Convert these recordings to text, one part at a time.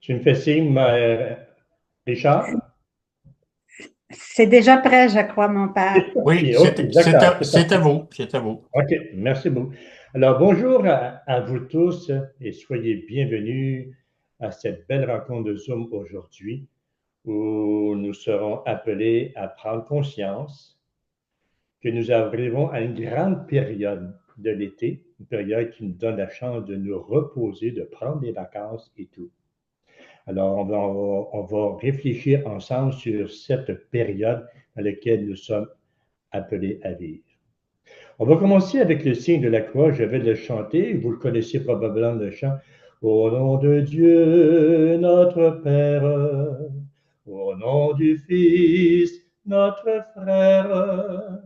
Tu me fais signe, Richard? C'est déjà prêt, je crois, mon père. OK, Oui, OK, d'accord, c'est c'est à parfait. vous, c'est à vous. OK, merci beaucoup. Alors, bonjour à vous tous et soyez bienvenus à cette belle rencontre de Zoom aujourd'hui où nous serons appelés à prendre conscience que nous arrivons à une grande période de l'été, une période qui nous donne la chance de nous reposer, de prendre des vacances et tout. Alors, on va réfléchir ensemble sur cette période dans laquelle nous sommes appelés à vivre. On va commencer avec le signe de la croix. Je vais le chanter. Vous le connaissez probablement, le chant. Au nom de Dieu, notre Père, au nom du Fils, notre frère,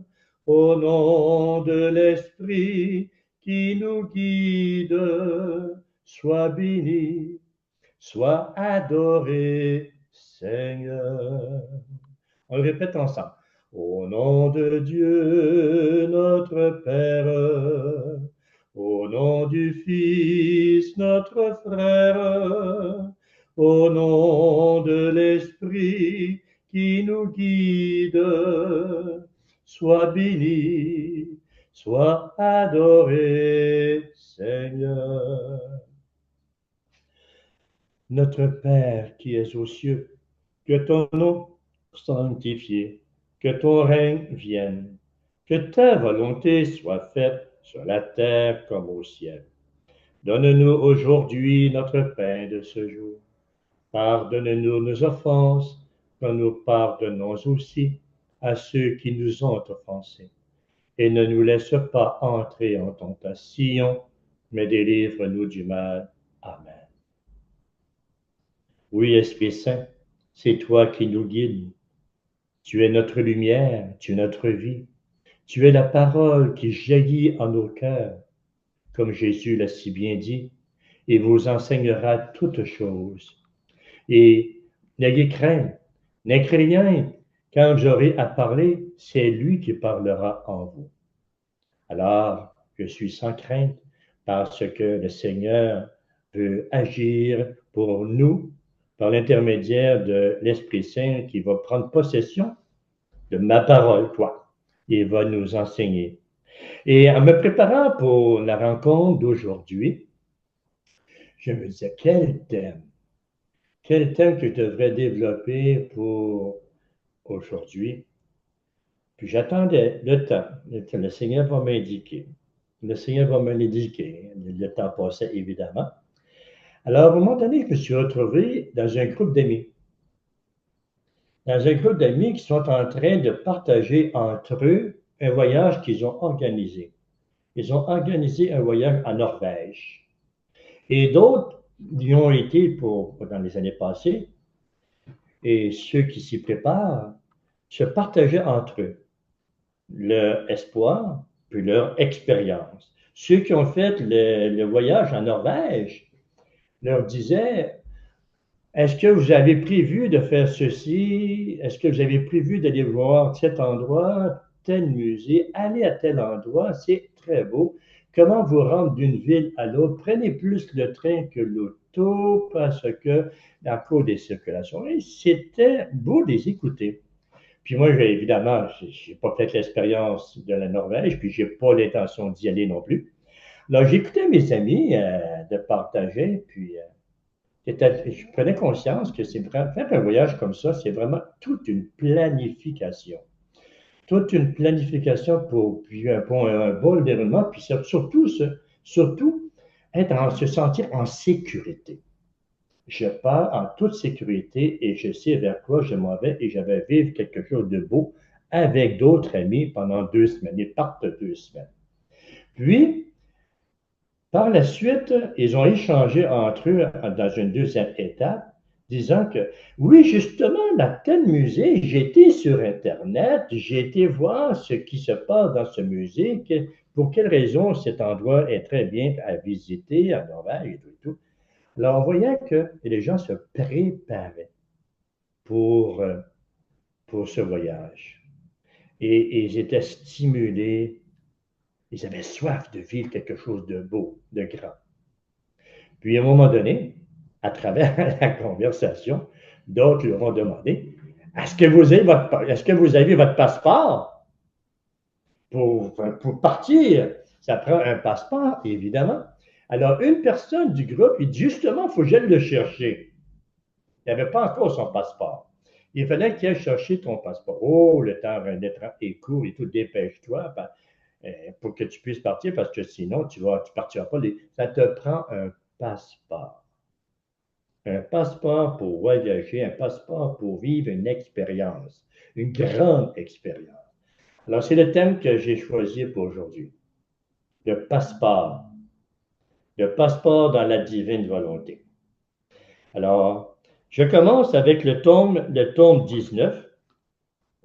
au nom de l'Esprit qui nous guide, sois béni, sois adoré, Seigneur. On le répète ensemble. Au nom de Dieu, notre Père, au nom du Fils, notre frère, au nom de l'Esprit qui nous guide, sois béni, sois adoré, Seigneur. Notre Père qui es aux cieux, que ton nom soit sanctifié, que ton règne vienne, que ta volonté soit faite sur la terre comme au ciel. Donne-nous aujourd'hui notre pain de ce jour. Pardonne-nous nos offenses, comme nous pardonnons aussi à ceux qui nous ont offensés. Et ne nous laisse pas entrer en tentation, mais délivre-nous du mal. Amen. Oui, Esprit Saint, c'est toi qui nous guides. Tu es notre lumière, tu es notre vie. Tu es la parole qui jaillit en nos cœurs, comme Jésus l'a si bien dit, et vous enseignera toutes choses. Et n'ayez crainte, n'ayez rien, quand j'aurai à parler, c'est lui qui parlera en vous. Alors, je suis sans crainte parce que le Seigneur veut agir pour nous par l'intermédiaire de l'Esprit Saint qui va prendre possession de ma parole, quoi. Il va nous enseigner. Et en me préparant pour la rencontre d'aujourd'hui, je me disais, quel thème que je devrais développer pour aujourd'hui. Puis j'attendais le temps. Le Seigneur va m'indiquer. Le Seigneur va me l'indiquer. Le temps passait, évidemment. Alors, à un moment donné, je me suis retrouvé dans un groupe d'amis. Dans un groupe d'amis qui sont en train de partager entre eux un voyage qu'ils ont organisé. Ils ont organisé un voyage en Norvège. Et d'autres y ont été dans les années passées. Et ceux qui s'y préparent se partageaient entre eux leur espoir puis leur expérience. Ceux qui ont fait le voyage en Norvège leur disaient, est-ce que vous avez prévu de faire ceci? Est-ce que vous avez prévu d'aller voir cet endroit, tel musée? Allez à tel endroit, c'est très beau. Comment vous rendre d'une ville à l'autre? Prenez plus le train que l'auto parce que à cause des circulations. Et c'était beau de les écouter. Puis moi, évidemment, j'ai pas fait l'expérience de la Norvège, puis j'ai pas l'intention d'y aller non plus. Alors, j'écoutais mes amis de partager, puis je prenais conscience que c'est vraiment, faire un voyage comme ça, c'est vraiment toute une planification. Toute une planification pour un bon déroulement, puis surtout se sentir en sécurité. Je pars en toute sécurité et je sais vers quoi je m'en vais et je vais vivre quelque chose de beau avec d'autres amis pendant 2 semaines. Ils partent 2 semaines. Puis, par la suite, ils ont échangé entre eux dans une deuxième étape, disant que oui, justement, dans tel musée, j'ai été sur Internet, j'ai été voir ce qui se passe dans ce musée, pour quelles raisons cet endroit est très bien à visiter à Norvège et tout. Alors, on voyait que les gens se préparaient pour, euh, pour ce voyage. Et ils étaient stimulés, ils avaient soif de vivre quelque chose de beau, de grand. Puis, à un moment donné, à travers la conversation, d'autres lui auront demandé, est-ce que vous avez votre passeport pour partir? Ça prend un passeport, évidemment. Alors, une personne du groupe, il dit, justement, il faut que j'aille le chercher. Il n'avait pas encore son passeport. Il fallait qu'il aille chercher ton passeport. Oh, le temps est court et tout, dépêche-toi pour que tu puisses partir parce que sinon, tu ne partiras pas. Ça te prend un passeport. Un passeport pour voyager, un passeport pour vivre une expérience, une grande expérience. Alors, c'est le thème que j'ai choisi pour aujourd'hui. Le passeport. Le passeport dans la divine volonté. Alors, je commence avec le tome 19.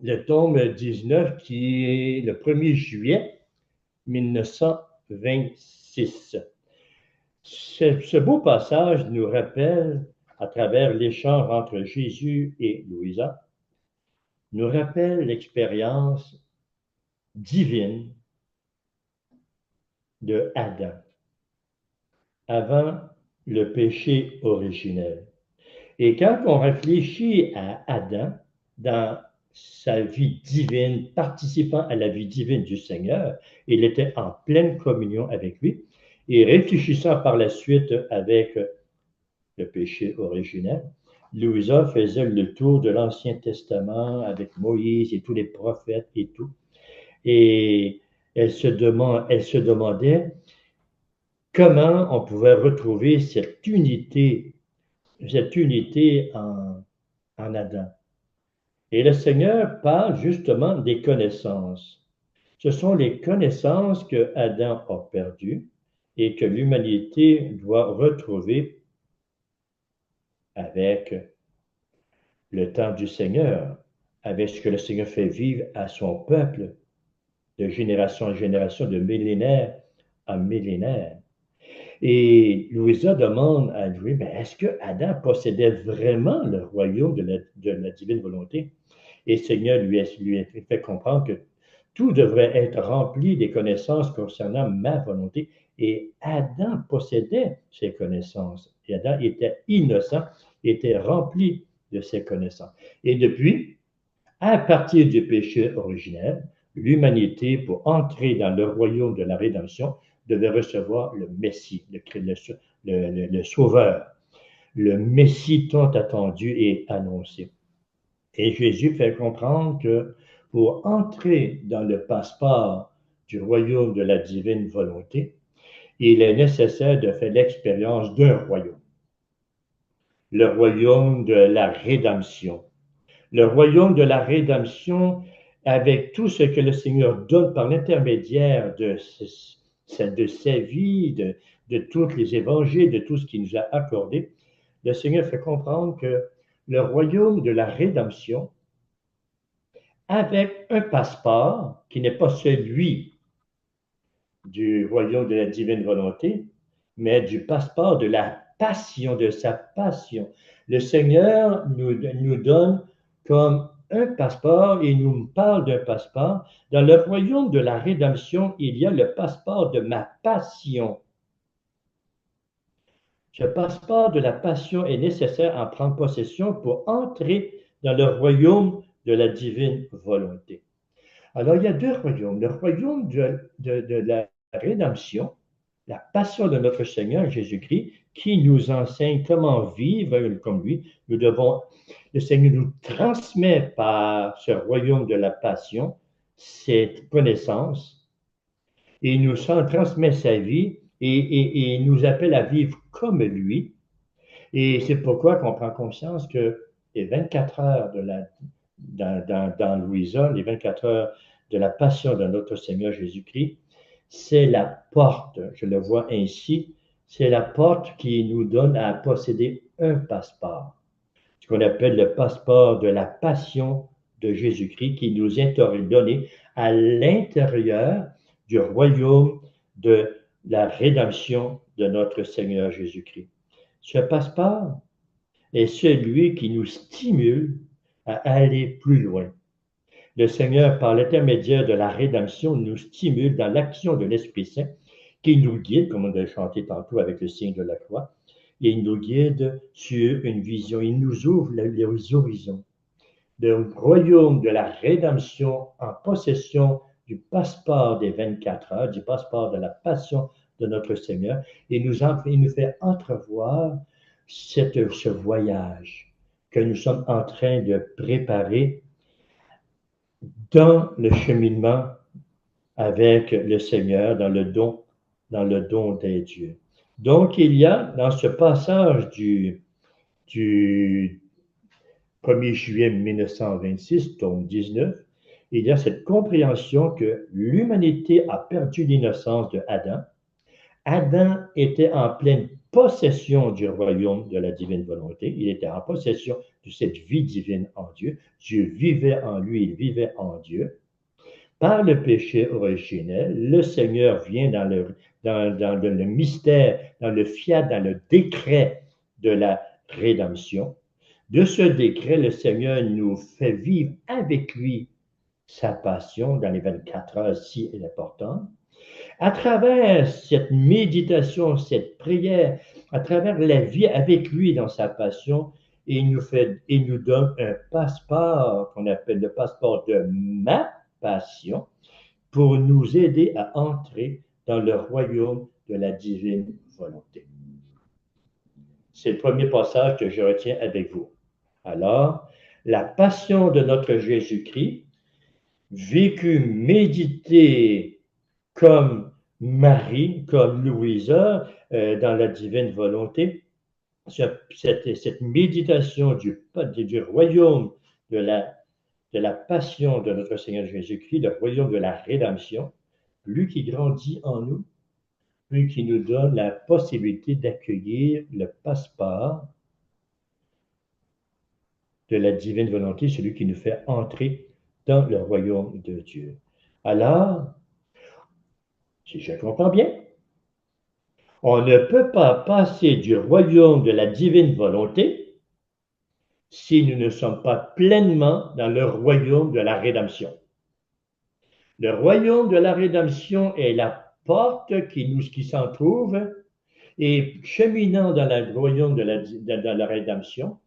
Le tome 19 qui est le 1er juillet 1926. Ce beau passage nous rappelle, à travers l'échange entre Jésus et Louisa, nous rappelle l'expérience divine de Adam avant le péché originel. Et quand on réfléchit à Adam dans sa vie divine, participant à la vie divine du Seigneur, il était en pleine communion avec lui, et réfléchissant par la suite avec le péché originel, Louisa faisait le tour de l'Ancien Testament avec Moïse et tous les prophètes et tout. Et elle se demandait comment on pouvait retrouver cette unité en Adam. Et le Seigneur parle justement des connaissances. Ce sont les connaissances que Adam a perdues et que l'humanité doit retrouver avec le temps du Seigneur, avec ce que le Seigneur fait vivre à son peuple de génération en génération, de millénaire en millénaire. Et Louisa demande à lui, mais est-ce que Adam possédait vraiment le royaume de la divine volonté? Et le Seigneur lui a fait comprendre que tout devrait être rempli des connaissances concernant ma volonté. Et Adam possédait ces connaissances. Et Adam était innocent, était rempli de ces connaissances. Et depuis, à partir du péché originel, l'humanité, pour entrer dans le royaume de la rédemption, devait recevoir le Messie, le Sauveur, le Messie tant attendu et annoncé. Et Jésus fait comprendre que pour entrer dans le passeport du royaume de la divine volonté, il est nécessaire de faire l'expérience d'un royaume, le royaume de la rédemption. Le royaume de la rédemption, avec tout ce que le Seigneur donne par l'intermédiaire de sa vie, de tous les évangiles, de tout ce qu'il nous a accordé, le Seigneur fait comprendre que le royaume de la rédemption, avec un passeport qui n'est pas celui du royaume de la divine volonté, mais du passeport de la passion, de sa passion. Le Seigneur nous donne comme un passeport, et il nous parle d'un passeport. Dans le royaume de la rédemption, il y a le passeport de ma passion. Ce passeport de la passion est nécessaire à en prendre possession pour entrer dans le royaume de la divine volonté. Alors, il y a deux royaumes. Le royaume de la rédemption, la passion de notre Seigneur Jésus-Christ, qui nous enseigne comment vivre comme lui. Le Seigneur nous transmet par ce royaume de la passion cette connaissance et il nous transmet sa vie et il nous appelle à vivre comme lui. Et c'est pourquoi qu'on prend conscience que les 24 heures dans Louisa, les 24 heures de la passion de notre Seigneur Jésus-Christ, c'est la porte, je le vois ainsi, c'est la porte qui nous donne à posséder un passeport, ce qu'on appelle le passeport de la passion de Jésus-Christ qui nous est donné à l'intérieur du royaume de la rédemption de notre Seigneur Jésus-Christ. Ce passeport est celui qui nous stimule à aller plus loin. Le Seigneur, par l'intermédiaire de la rédemption, nous stimule dans l'action de l'Esprit Saint qui nous guide, comme on a chanté tantôt avec le signe de la croix. il nous guide sur une vision, il nous ouvre les horizons. Le royaume de la rédemption en possession du passeport des 24 heures, du passeport de la passion de notre Seigneur, et il nous fait entrevoir ce voyage que nous sommes en train de préparer dans le cheminement avec le Seigneur, dans le don des dieux. Donc, il y a dans ce passage du 1er juillet 1926, tome 19, il y a cette compréhension que l'humanité a perdu l'innocence de Adam. Adam était en pleine possession du royaume de la divine volonté. Il était en possession de cette vie divine en Dieu. Dieu vivait en lui, il vivait en Dieu. Par le péché originel, le Seigneur vient dans le mystère, dans le fiat, dans le décret de la rédemption. De ce décret, le Seigneur nous fait vivre avec lui sa passion dans les 24 heures si importante. À travers cette méditation, cette prière, à travers la vie avec lui dans sa passion, il nous donne un passeport qu'on appelle le passeport de ma passion pour nous aider à entrer dans le royaume de la divine volonté. C'est le premier passage que je retiens avec vous. Alors, la passion de notre Jésus-Christ, vécue, méditée comme Marie, comme Louisa, dans la divine volonté, cette méditation du royaume de la passion de notre Seigneur Jésus-Christ, le royaume de la rédemption, plus qui grandit en nous, plus qui nous donne la possibilité d'accueillir le passeport de la divine volonté, celui qui nous fait entrer dans le royaume de Dieu. Alors, si je comprends bien, on ne peut pas passer du royaume de la divine volonté si nous ne sommes pas pleinement dans le royaume de la rédemption. Le royaume de la rédemption est la porte qui s'en trouve et cheminant dans le royaume de la rédemption,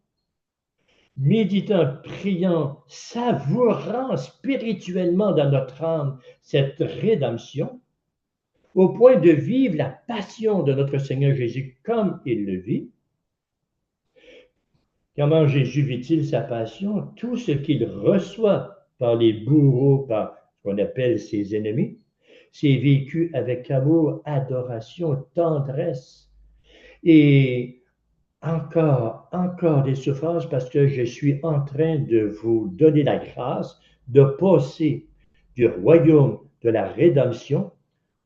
méditant, priant, savourant spirituellement dans notre âme cette rédemption, au point de vivre la passion de notre Seigneur Jésus comme il le vit. Comment Jésus vit-il sa passion? Tout ce qu'il reçoit par les bourreaux, par ce qu'on appelle ses ennemis, c'est vécu avec amour, adoration, tendresse et encore des souffrances parce que je suis en train de vous donner la grâce de passer du royaume de la rédemption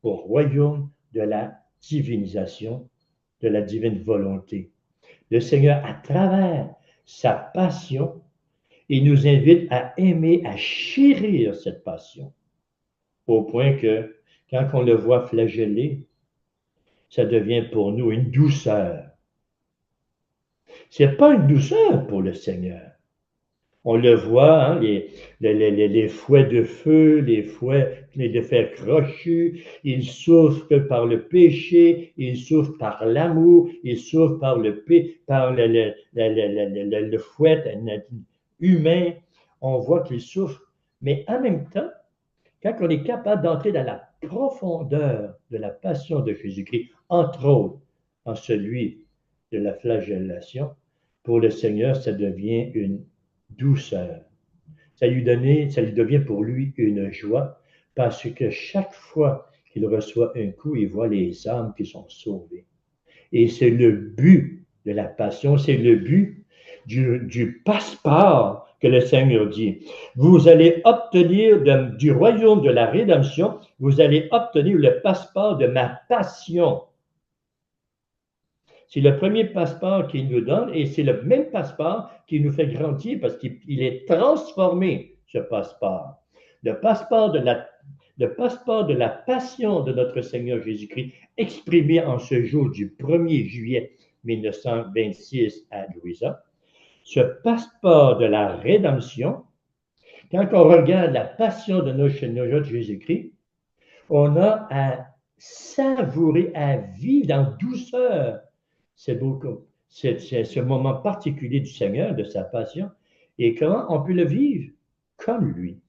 au royaume de la divinisation, de la divine volonté. Le Seigneur, à travers sa passion, il nous invite à aimer, à chérir cette passion, au point que quand on le voit flageller, ça devient pour nous une douceur. Ce n'est pas une douceur pour le Seigneur. On le voit, hein, les fouets de feu, les fers crochus, il souffre par le péché, il souffre par l'amour, il souffre par le fouet humain. On voit qu'il souffre, mais en même temps, quand on est capable d'entrer dans la profondeur de la passion de Jésus-Christ, entre autres en celui de la flagellation, pour le Seigneur, ça devient une douceur. Ça lui devient pour lui une joie, parce que chaque fois qu'il reçoit un coup, il voit les âmes qui sont sauvées. Et c'est le but de la passion, c'est le but du passeport que le Seigneur dit. Vous allez obtenir du royaume de la rédemption, vous allez obtenir le passeport de ma passion. C'est le premier passeport qu'il nous donne et c'est le même passeport qui nous fait grandir parce qu'il est transformé, ce passeport. Le passeport de la passion de notre Seigneur Jésus-Christ, exprimé en ce jour du 1er juillet 1926 à Louisa. Ce passeport de la rédemption, quand on regarde la passion de notre Seigneur Jésus-Christ, on a à savourer, à vivre en douceur c'est beaucoup, c'est ce moment particulier du Seigneur, de sa passion, et comment on peut le vivre comme lui,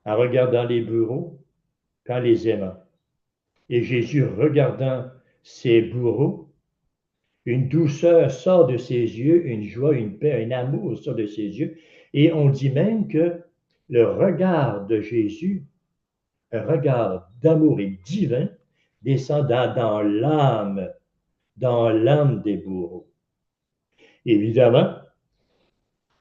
en regardant les bourreaux, en les aimant. Et Jésus, regardant ses bourreaux, une douceur sort de ses yeux, une joie, une paix, un amour sort de ses yeux. Et on dit même que le regard de Jésus, un regard d'amour et divin, descend dans l'âme des bourreaux. Évidemment,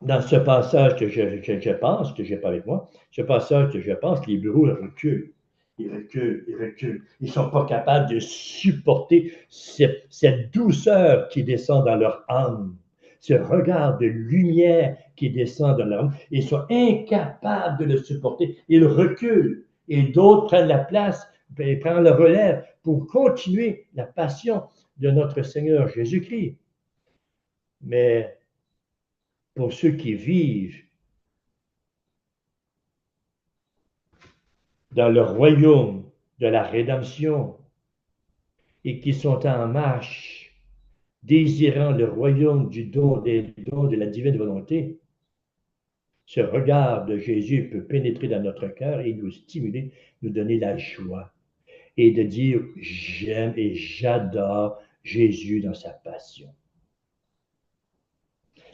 dans ce passage que je pense, que je n'ai pas avec moi, ce passage que je pense, les bourreaux reculent. Ils reculent, ils reculent. Ils ne sont pas capables de supporter cette douceur qui descend dans leur âme, ce regard de lumière qui descend dans leur âme. Ils sont incapables de le supporter. Ils reculent et d'autres prennent la place, prennent le relève pour continuer la passion de notre Seigneur Jésus-Christ. Mais pour ceux qui vivent dans le royaume de la rédemption et qui sont en marche, désirant le royaume du don de la divine volonté, ce regard de Jésus peut pénétrer dans notre cœur et nous stimuler, nous donner la joie et de dire j'aime et j'adore Jésus dans sa passion.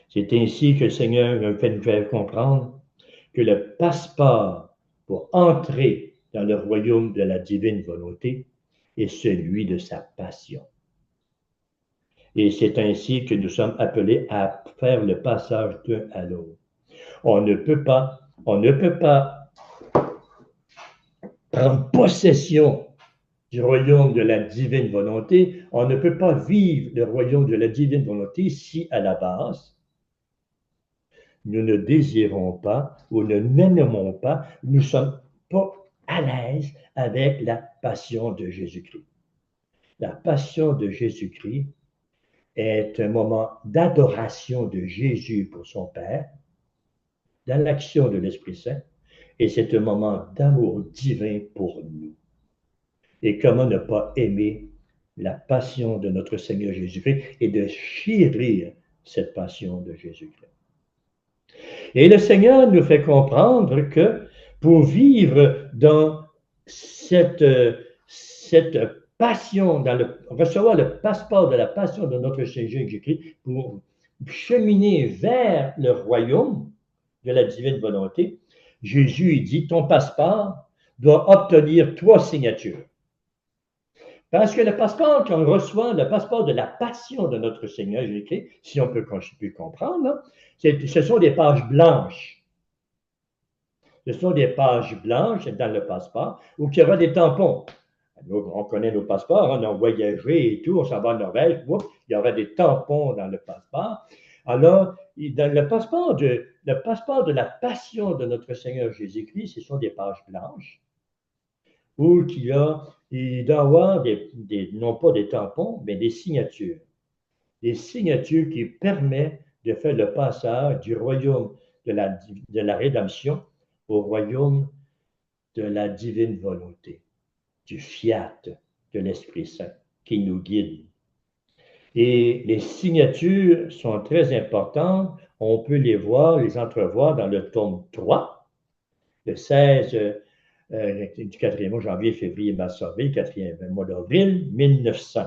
C'est ainsi que le Seigneur nous fait comprendre que le passeport pour entrer dans le royaume de la divine volonté est celui de sa passion. Et c'est ainsi que nous sommes appelés à faire le passage d'un à l'autre. On ne peut pas prendre possession du royaume de la divine volonté. On ne peut pas vivre le royaume de la divine volonté si, à la base, nous ne désirons pas ou ne n'aimons pas, nous ne sommes pas à l'aise avec la passion de Jésus-Christ. La passion de Jésus-Christ est un moment d'adoration de Jésus pour son Père, dans l'action de l'Esprit Saint, et c'est un moment d'amour divin pour nous. Et comment ne pas aimer la passion de notre Seigneur Jésus-Christ et de chérir cette passion de Jésus-Christ. Et le Seigneur nous fait comprendre que pour vivre dans cette passion, recevoir le passeport de la passion de notre Seigneur Jésus-Christ, pour cheminer vers le royaume de la divine volonté, Jésus dit, ton passeport doit obtenir 3 signatures. Parce que le passeport qu'on reçoit, le passeport de la passion de notre Seigneur Jésus-Christ, si on peut comprendre, ce sont des pages blanches. Ce sont des pages blanches dans le passeport où il y aura des tampons. Nous, on connaît nos passeports, on a voyagé et tout, on s'en va en Norvège, il y aura des tampons dans le passeport. Alors, dans le passeport de la passion de notre Seigneur Jésus-Christ, ce sont des pages blanches où il doit y avoir non pas des tampons, mais des signatures. Des signatures qui permettent de faire le passage du royaume de la rédemption au royaume de la divine volonté, du fiat de l'Esprit Saint qui nous guide. Et les signatures sont très importantes. On peut les entrevoir dans le tome 3, le 16 du 4e mois, janvier, février, mars, avril, 4e mois d'avril 1900,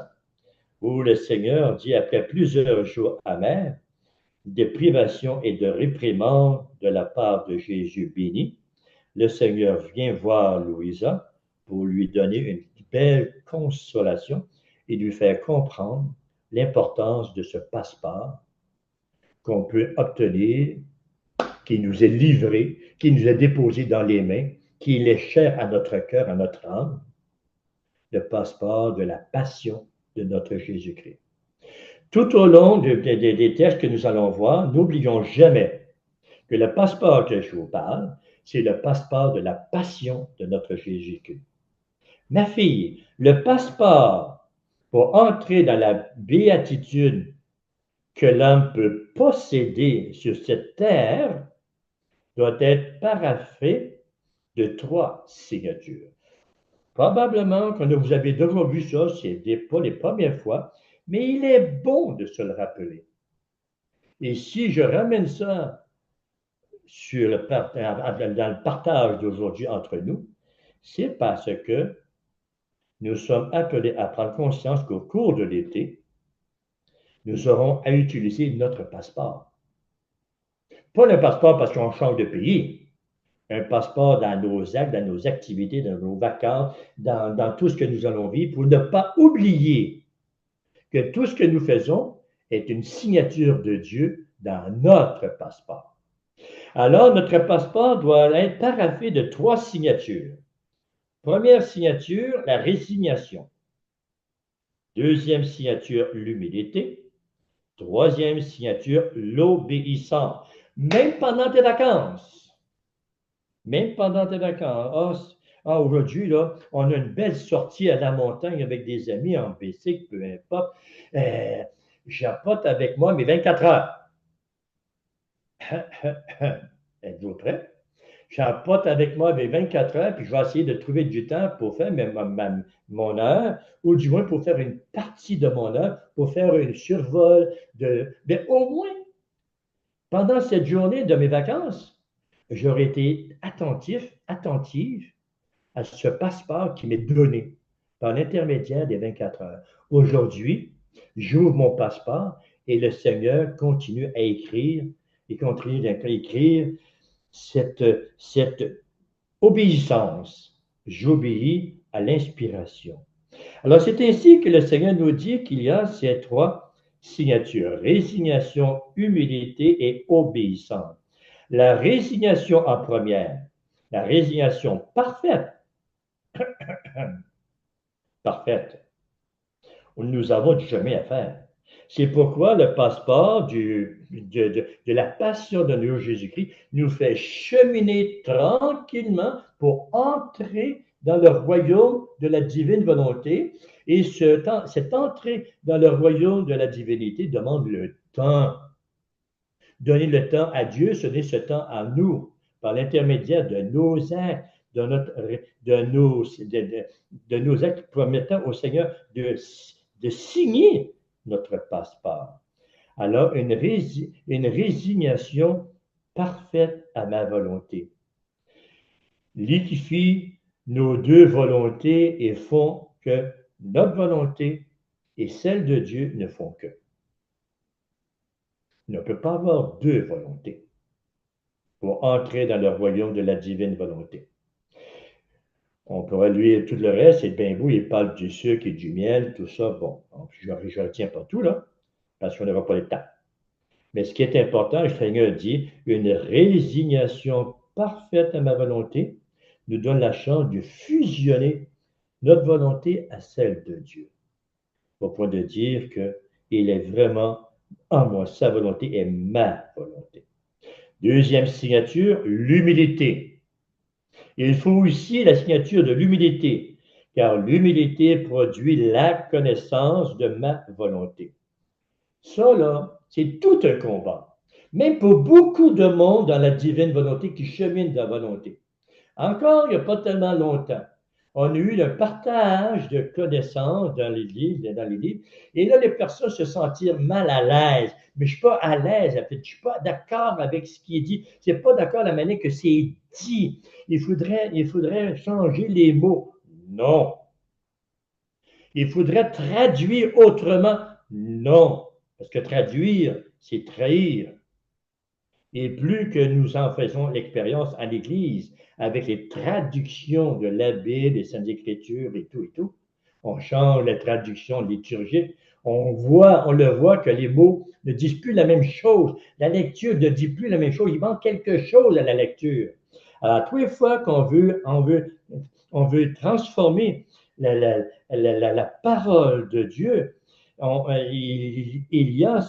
où le Seigneur dit, après plusieurs jours amers, de privations et de réprimandes de la part de Jésus béni, le Seigneur vient voir Louisa pour lui donner une belle consolation et lui faire comprendre l'importance de ce passeport qu'on peut obtenir, qui nous est livré, qui nous est déposé dans les mains, qui est cher à notre cœur, à notre âme, le passeport de la passion de notre Jésus-Christ. Tout au long des textes que nous allons voir, n'oublions jamais que le passeport que je vous parle, c'est le passeport de la passion de notre Jésus-Christ. Ma fille, le passeport pour entrer dans la béatitude que l'homme peut posséder sur cette terre doit être paraphé de 3 signatures. Probablement que vous avez déjà vu ça, ce n'est pas les premières fois, Mais il est bon de se le rappeler. Et si je ramène ça dans le partage d'aujourd'hui entre nous, c'est parce que nous sommes appelés à prendre conscience qu'au cours de l'été, nous aurons à utiliser notre passeport. Pas le passeport parce qu'on change de pays, un passeport dans nos actes, dans nos activités, dans nos vacances, dans tout ce que nous allons vivre, pour ne pas oublier que tout ce que nous faisons est une signature de Dieu dans notre passeport. Alors, notre passeport doit être paraphé de 3 signatures. Première signature, la résignation. Deuxième signature, l'humilité. Troisième signature, l'obéissance. Même pendant tes vacances. Même pendant tes vacances. Aujourd'hui, là, on a une belle sortie à la montagne avec des amis en bicycle, peu importe. J'apporte avec moi mes 24 heures. Êtes-vous prêts? J'apporte avec moi mes 24 heures, puis je vais essayer de trouver du temps pour faire mon heure, ou du moins pour faire une partie de mon heure, pour faire une survol mais au moins, pendant cette journée de mes vacances, j'aurais été attentive à ce passeport qui m'est donné par l'intermédiaire des 24 heures. Aujourd'hui, j'ouvre mon passeport et le Seigneur continue à écrire et continue à écrire cette obéissance. J'obéis à l'inspiration. Alors, c'est ainsi que le Seigneur nous dit qu'il y a ces 3 signatures, résignation, humilité et obéissance. La résignation en première, la résignation parfaite, parfaite, nous avons du chemin à faire. C'est pourquoi le passeport de la passion de notre Jésus-Christ nous fait cheminer tranquillement pour entrer dans le royaume de la divine volonté. Et cette entrée dans le royaume de la divinité demande le temps. Donner le temps à Dieu, donner ce temps à nous, par l'intermédiaire de nos actes, de nos actes promettant au Seigneur de signer notre passeport. Alors, une résignation parfaite à ma volonté. Liquifie nos 2 volontés et font que notre volonté et celle de Dieu ne font que. Il ne peut pas avoir 2 volontés pour entrer dans le royaume de la divine volonté. On pourrait lire tout le reste, c'est bien beau, il parle du sucre et du miel, tout ça. Bon, je ne retiens pas tout, là, parce qu'on n'aura pas le temps. Mais ce qui est important, le Seigneur dit, une résignation parfaite à ma volonté nous donne la chance de fusionner notre volonté à celle de Dieu. Au point de dire qu'il est vraiment en moi, sa volonté est ma volonté. Deuxième signature, l'humilité. Il faut aussi la signature de l'humilité, car l'humilité produit la connaissance de ma volonté. Ça, là, c'est tout un combat. Même pour beaucoup de monde dans la divine volonté qui chemine dans la volonté. Encore, il n'y a pas tellement longtemps, on a eu un partage de connaissances dans les livres, et là, les personnes se sentirent mal à l'aise. Mais je ne suis pas à l'aise, en fait, je ne suis pas d'accord avec ce qui est dit. Je ne suis pas d'accord avec la manière que c'est dit. Il faudrait changer les mots. Non. Il faudrait traduire autrement. Non. Parce que traduire, c'est trahir. Et plus que nous en faisons l'expérience à l'Église, avec les traductions de la Bible, des Saintes Écritures et tout, on change la traduction liturgique, on le voit que les mots ne disent plus la même chose. La lecture ne dit plus la même chose. Il manque quelque chose à la lecture. Alors, toutes les fois qu'on veut transformer la parole de Dieu, il y a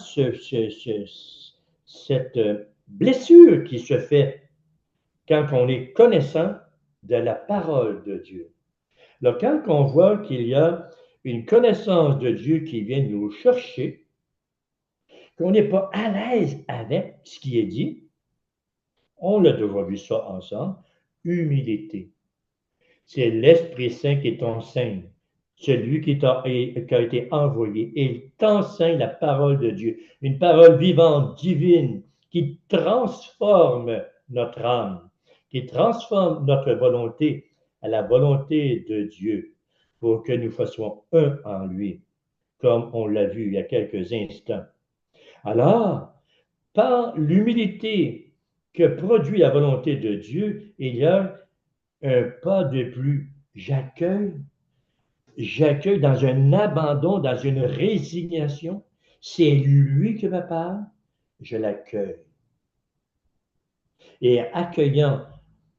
cette blessure qui se fait quand on est connaissant de la parole de Dieu. Alors, quand on voit qu'il y a une connaissance de Dieu qui vient nous chercher, qu'on n'est pas à l'aise avec ce qui est dit, on a déjà vu ça ensemble, humilité. C'est l'Esprit Saint qui t'enseigne. celui qui a été envoyé. Et il t'enseigne la parole de Dieu, une parole vivante, divine, qui transforme notre âme, qui transforme notre volonté à la volonté de Dieu, pour que nous fassions un en lui, comme on l'a vu il y a quelques instants. Alors, par l'humilité que produit la volonté de Dieu, il y a un pas de plus. J'accueille dans un abandon, dans une résignation. C'est lui qui me parle, je l'accueille. Et accueillant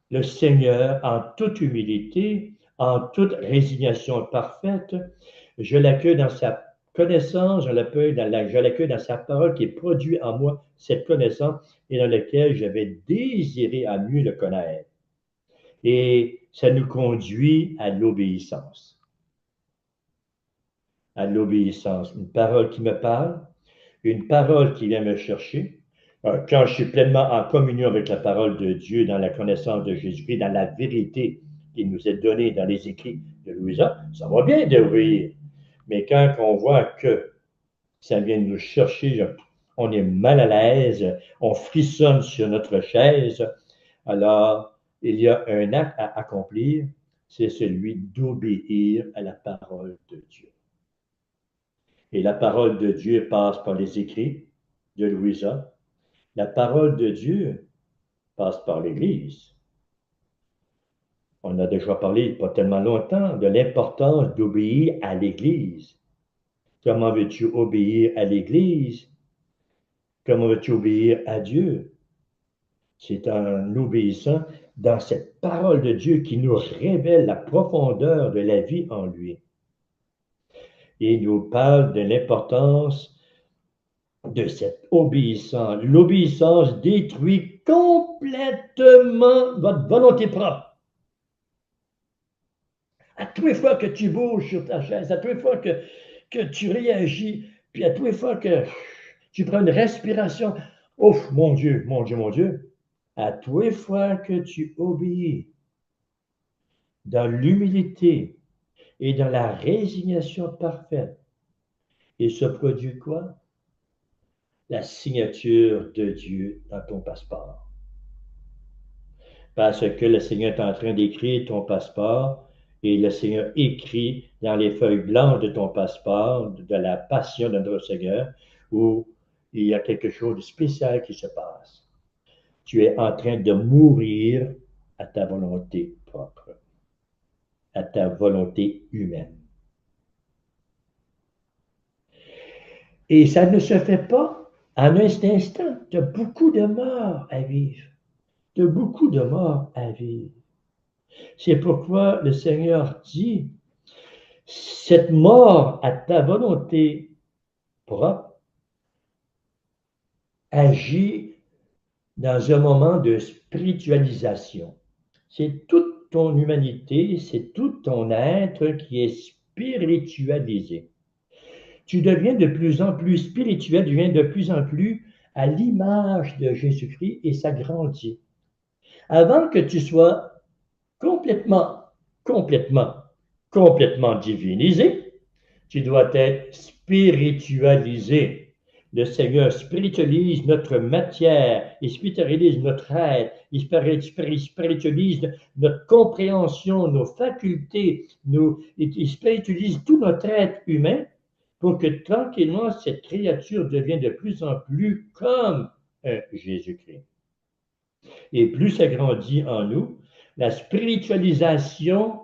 le Seigneur en toute humilité, en toute résignation parfaite, je l'accueille dans sa connaissance, je l'accueille dans sa parole qui produit en moi cette connaissance et dans laquelle je vais désirer à mieux le connaître. Et ça nous conduit à l'obéissance. À l'obéissance. Une parole qui me parle, une parole qui vient me chercher. Quand je suis pleinement en communion avec la parole de Dieu, dans la connaissance de Jésus-Christ, dans la vérité qui nous est donnée dans les écrits de Louisa, ça va bien d'obéir. Mais quand on voit que ça vient nous chercher, on est mal à l'aise, on frissonne sur notre chaise, alors il y a un acte à accomplir, c'est celui d'obéir à la parole de Dieu. Et la parole de Dieu passe par les écrits de Louisa. La parole de Dieu passe par l'Église. On a déjà parlé, pas tellement longtemps, de l'importance d'obéir à l'Église. Comment veux-tu obéir à l'Église? Comment veux-tu obéir à Dieu? C'est en obéissant dans cette parole de Dieu qui nous révèle la profondeur de la vie en lui. Et il nous parle de l'importance de cette obéissance. L'obéissance détruit complètement votre volonté propre. À toutes les fois que tu bouges sur ta chaise, à toutes les fois que tu réagis, puis à toutes les fois que tu prends une respiration, ouf, mon Dieu, mon Dieu, mon Dieu, à toutes les fois que tu obéis dans l'humilité et dans la résignation parfaite, il se produit quoi? La signature de Dieu dans ton passeport. Parce que le Seigneur est en train d'écrire ton passeport et le Seigneur écrit dans les feuilles blanches de ton passeport de la passion de notre Seigneur où il y a quelque chose de spécial qui se passe. Tu es en train de mourir à ta volonté propre, à ta volonté humaine. Et ça ne se fait pas en un instant. Tu as beaucoup de morts à vivre. Tu as beaucoup de morts à vivre. C'est pourquoi le Seigneur dit, cette mort à ta volonté propre agit dans un moment de spiritualisation. C'est toute ton humanité, c'est tout ton être qui est spiritualisé. Tu deviens de plus en plus spirituel, tu deviens de plus en plus à l'image de Jésus-Christ et ça grandit. Avant que tu sois complètement, complètement, complètement divinisé, tu dois être spiritualisé. Le Seigneur spiritualise notre matière, il spiritualise notre être, il spiritualise notre compréhension, nos facultés, il spiritualise tout notre être humain pour que tranquillement cette créature devienne de plus en plus comme Jésus-Christ. Et plus ça grandit en nous, la spiritualisation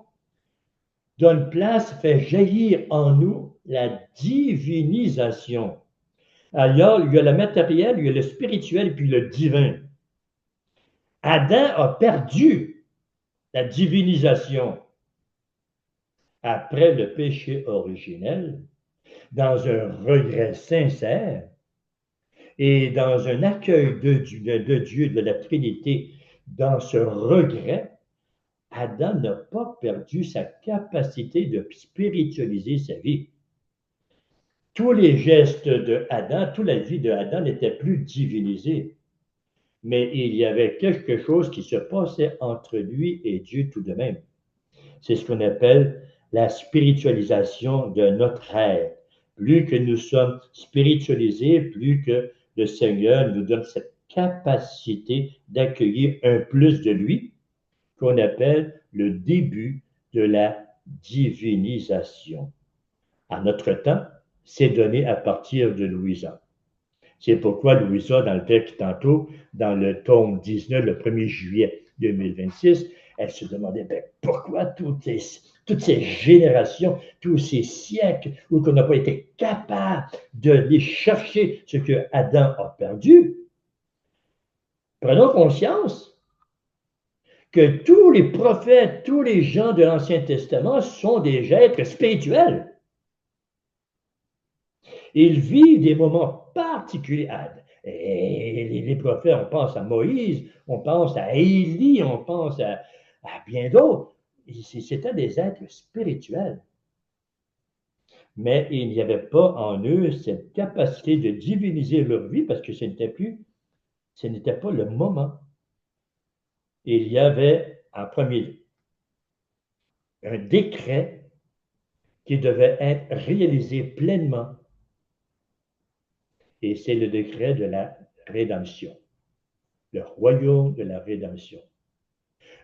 donne place, fait jaillir en nous la divinisation. Alors, il y a le matériel, il y a le spirituel, puis le divin. Adam a perdu la divinisation après le péché originel, dans un regret sincère et dans un accueil de Dieu, de la Trinité, dans ce regret. Adam n'a pas perdu sa capacité de spiritualiser sa vie. Tous les gestes de Adam, toute la vie de Adam n'était plus divinisée. Mais il y avait quelque chose qui se passait entre lui et Dieu tout de même. C'est ce qu'on appelle la spiritualisation de notre être. Plus que nous sommes spiritualisés, plus que le Seigneur nous donne cette capacité d'accueillir un plus de lui, qu'on appelle le début de la divinisation. À notre temps, c'est donné à partir de Louisa. C'est pourquoi Louisa, dans le texte tantôt, dans le tome 19, le 1er juillet 2026, elle se demandait pourquoi toutes ces générations, tous ces siècles où on n'a pas été capable de les chercher ce que Adam a perdu. Prenons conscience que tous les prophètes, tous les gens de l'Ancien Testament sont des êtres spirituels. Ils vivent des moments particuliers. Et les prophètes, on pense à Moïse, on pense à Élie, on pense à bien d'autres. C'étaient des êtres spirituels. Mais il n'y avait pas en eux cette capacité de diviniser leur vie parce que ce n'était pas le moment. Il y avait en premier lieu un décret qui devait être réalisé pleinement. Et c'est le décret de la rédemption, le royaume de la rédemption.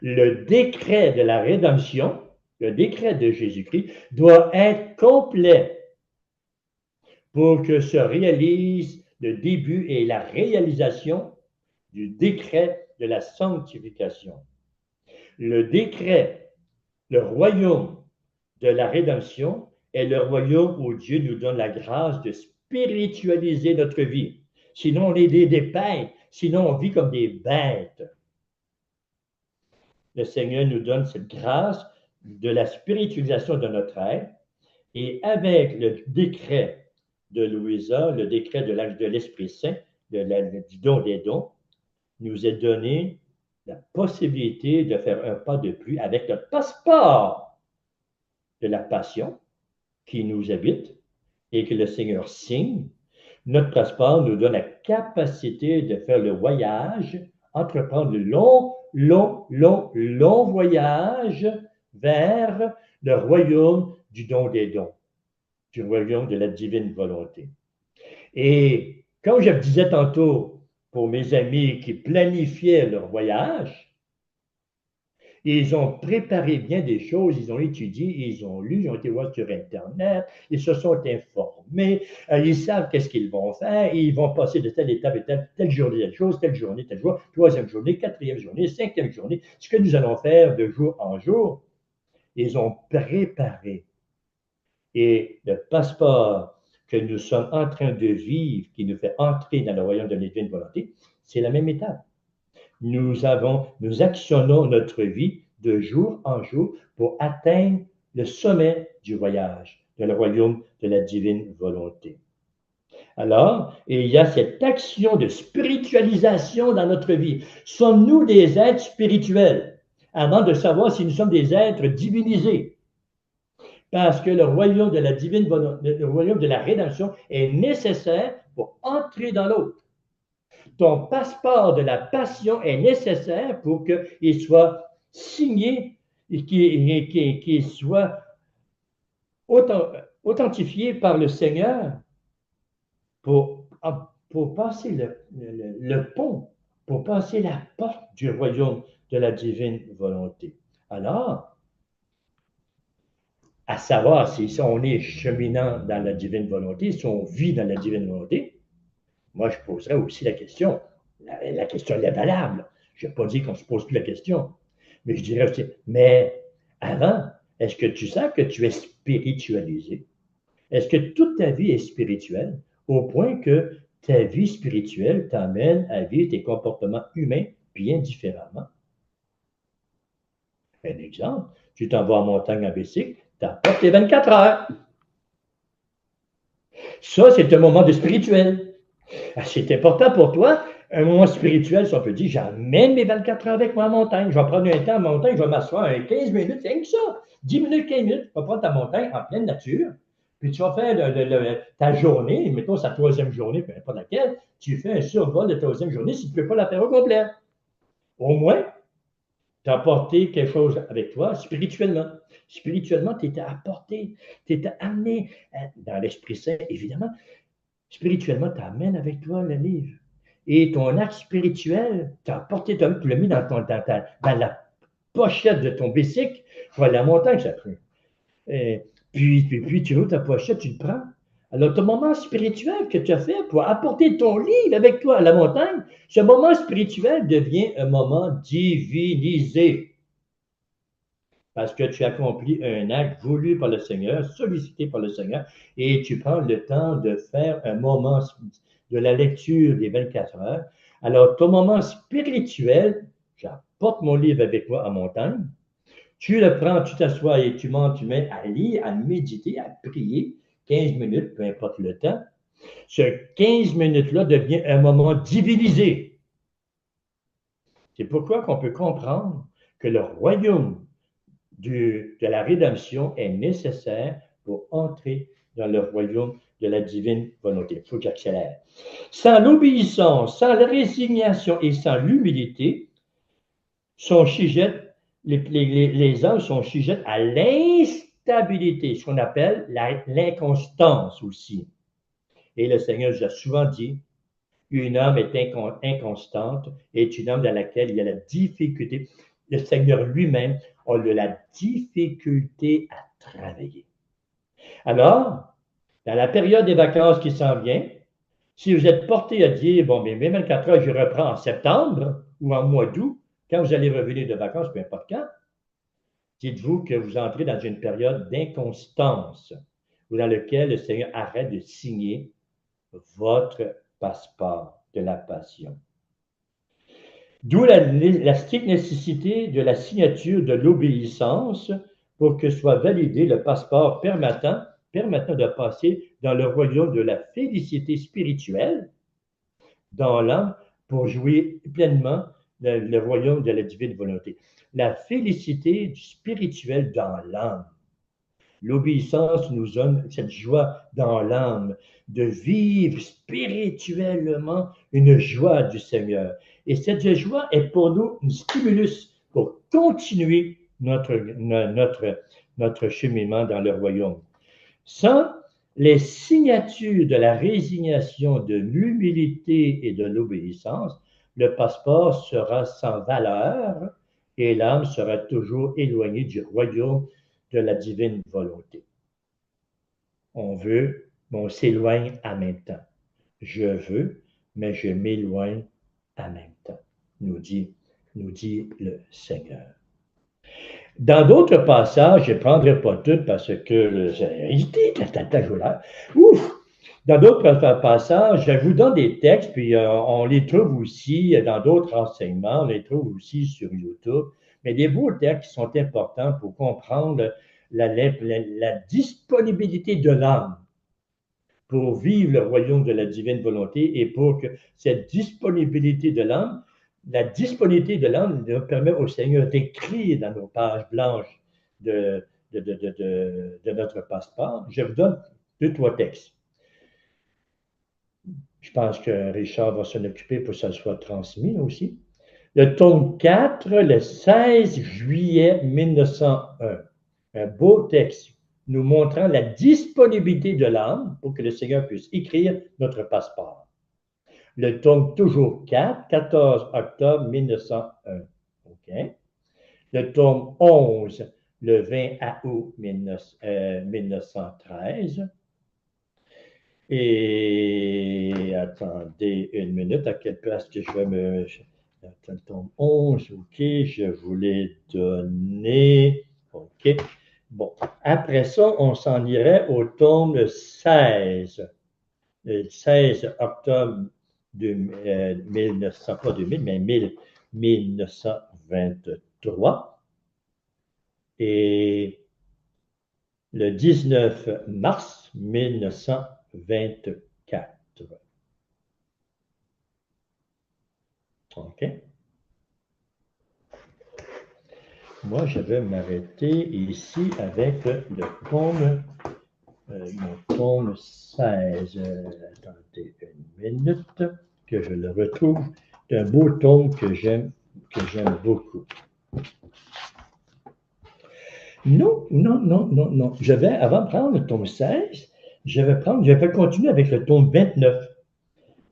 Le décret de la rédemption, le décret de Jésus-Christ, doit être complet pour que se réalise le début et la réalisation du décret de la sanctification. Le décret, le royaume de la rédemption est le royaume où Dieu nous donne la grâce de spiritualiser notre vie. Sinon, on est des bêtes. Sinon, on vit comme des bêtes. Le Seigneur nous donne cette grâce de la spiritualisation de notre être. Et avec le décret de Louisa, le décret de l'Esprit Saint, du don des dons, nous est donné la possibilité de faire un pas de plus avec le passeport de la passion qui nous habite et que le Seigneur signe. Notre passeport nous donne la capacité de faire le voyage, entreprendre le long voyage vers le royaume du don des dons, du royaume de la divine volonté. Et comme je le disais tantôt, pour mes amis qui planifiaient leur voyage, ils ont préparé bien des choses, ils ont étudié, ils ont lu, ils ont été voir sur Internet, ils se sont informés, ils savent qu'est-ce qu'ils vont faire, ils vont passer de telle étape et telle journée, telle chose, telle journée, tel jour, troisième journée, quatrième journée, cinquième journée, ce que nous allons faire de jour en jour. Ils ont préparé. Et le passeport que nous sommes en train de vivre, qui nous fait entrer dans le royaume de la divine volonté, c'est la même étape. Nous actionnons notre vie de jour en jour pour atteindre le sommet du voyage, dans le royaume de la divine volonté. Alors, il y a cette action de spiritualisation dans notre vie. Sommes-nous des êtres spirituels avant de savoir si nous sommes des êtres divinisés? Parce que le royaume de la divine volonté, le royaume de la rédemption est nécessaire pour entrer dans l'autre. Ton passeport de la passion est nécessaire pour qu'il soit signé et qu'il soit authentifié par le Seigneur pour passer le pont, pour passer la porte du royaume de la divine volonté. Alors, à savoir si on est cheminant dans la divine volonté, si on vit dans la divine volonté, moi, je poserais aussi la question. La question elle est valable. Je n'ai pas dit qu'on ne se pose plus la question. Mais je dirais aussi, mais avant, est-ce que tu sens que tu es spiritualisé? Est-ce que toute ta vie est spirituelle au point que ta vie spirituelle t'amène à vivre tes comportements humains bien différemment? Un exemple, tu t'en vas en montagne en bicycle, tu apportes tes 24 heures. Ça, c'est un moment de spirituel. C'est important pour toi, un moment spirituel, si on peut dire, j'amène mes 24 heures avec moi en montagne. Je vais prendre un temps en montagne, je vais m'asseoir 15 minutes, c'est que ça. 10 minutes, 15 minutes, tu vas prendre ta montagne en pleine nature, puis tu vas faire ta journée, mettons sa troisième journée, peu importe laquelle, tu fais un survol de ta troisième journée si tu ne peux pas la faire au complet. Au moins, Tu as apporté quelque chose avec toi spirituellement. Spirituellement, tu étais apporté, tu étais amené dans l'Esprit Saint, évidemment. Spirituellement, tu amènes avec toi le livre. Et ton acte spirituel, tu as apporté, tu l'as mis dans la pochette de ton bicycle pour aller à la montagne, ça prend. Puis tu ouvres ta pochette, tu le prends. Alors, ton moment spirituel que tu as fait pour apporter ton livre avec toi à la montagne, ce moment spirituel devient un moment divinisé. Parce que tu accomplis un acte voulu par le Seigneur, sollicité par le Seigneur, et tu prends le temps de faire un moment de la lecture des 24 heures. Alors, ton moment spirituel, j'apporte mon livre avec moi à montagne, tu le prends, tu t'assois et tu mets à lire, à méditer, à prier, 15 minutes, peu importe le temps. Ce 15 minutes-là devient un moment divinisé. C'est pourquoi qu'on peut comprendre que le royaume de la rédemption est nécessaire pour entrer dans le royaume de la divine volonté. Il faut que j'accélère. Sans l'obéissance, sans la résignation et sans l'humilité, les âmes sont sujettes à l'instabilité, ce qu'on appelle l'inconstance aussi. Et le Seigneur nous a souvent dit, une âme est inconstante et est une âme dans laquelle il y a la difficulté. Le Seigneur lui-même a de la difficulté à travailler. Alors, dans la période des vacances qui s'en vient, si vous êtes porté à dire, bon, mais mes 24 heures, je reprends en septembre ou en mois d'août, quand vous allez revenir de vacances, peu importe quand, dites-vous que vous entrez dans une période d'inconstance ou dans laquelle le Seigneur arrête de signer votre passeport de la passion. D'où la stricte nécessité de la signature de l'obéissance pour que soit validé le passeport permettant de passer dans le royaume de la félicité spirituelle dans l'âme pour jouir pleinement le royaume de la divine volonté. La félicité spirituelle dans l'âme. L'obéissance nous donne cette joie dans l'âme de vivre spirituellement une joie du Seigneur. Et cette joie est pour nous un stimulus pour continuer notre cheminement dans le royaume. Sans les signatures de la résignation, de l'humilité et de l'obéissance, le passeport sera sans valeur et l'âme sera toujours éloignée du royaume de la divine volonté. On veut, mais on s'éloigne en même temps. Je veux, mais je m'éloigne en même temps, nous dit le Seigneur. Dans d'autres passages, je ne prendrai pas tout parce que dans d'autres passages, je vous donne des textes, puis on les trouve aussi dans d'autres enseignements, on les trouve aussi sur YouTube, mais des beaux textes qui sont importants pour comprendre la disponibilité de l'âme pour vivre le royaume de la divine volonté et pour que cette disponibilité de l'âme, la disponibilité de l'âme nous permet au Seigneur d'écrire dans nos pages blanches de notre passeport. Je vous donne 2-3 textes. Je pense que Richard va s'en occuper pour que ça soit transmis aussi. Le tome 4, le 16 juillet 1901. Un beau texte nous montrant la disponibilité de l'âme pour que le Seigneur puisse écrire notre passeport. Le tome toujours 4, 14 octobre 1901. Okay. Le tome 11, le 20 août 1913. Et attendez une minute, à quelle place que je vais me... Le tome 11, OK, je voulais donner... OK. Bon, après ça, on s'en irait au tome 16. Le 16 octobre de 1900, pas 2000, mais 1923. Et le 19 mars 1924. OK. Moi, je vais m'arrêter ici avec le tome, mon tome 16. Attendez une minute que je le retrouve. C'est un beau tome que j'aime beaucoup. Non, non, non, non, non. Avant de prendre le tome 16, j'avais continué avec le tome 29.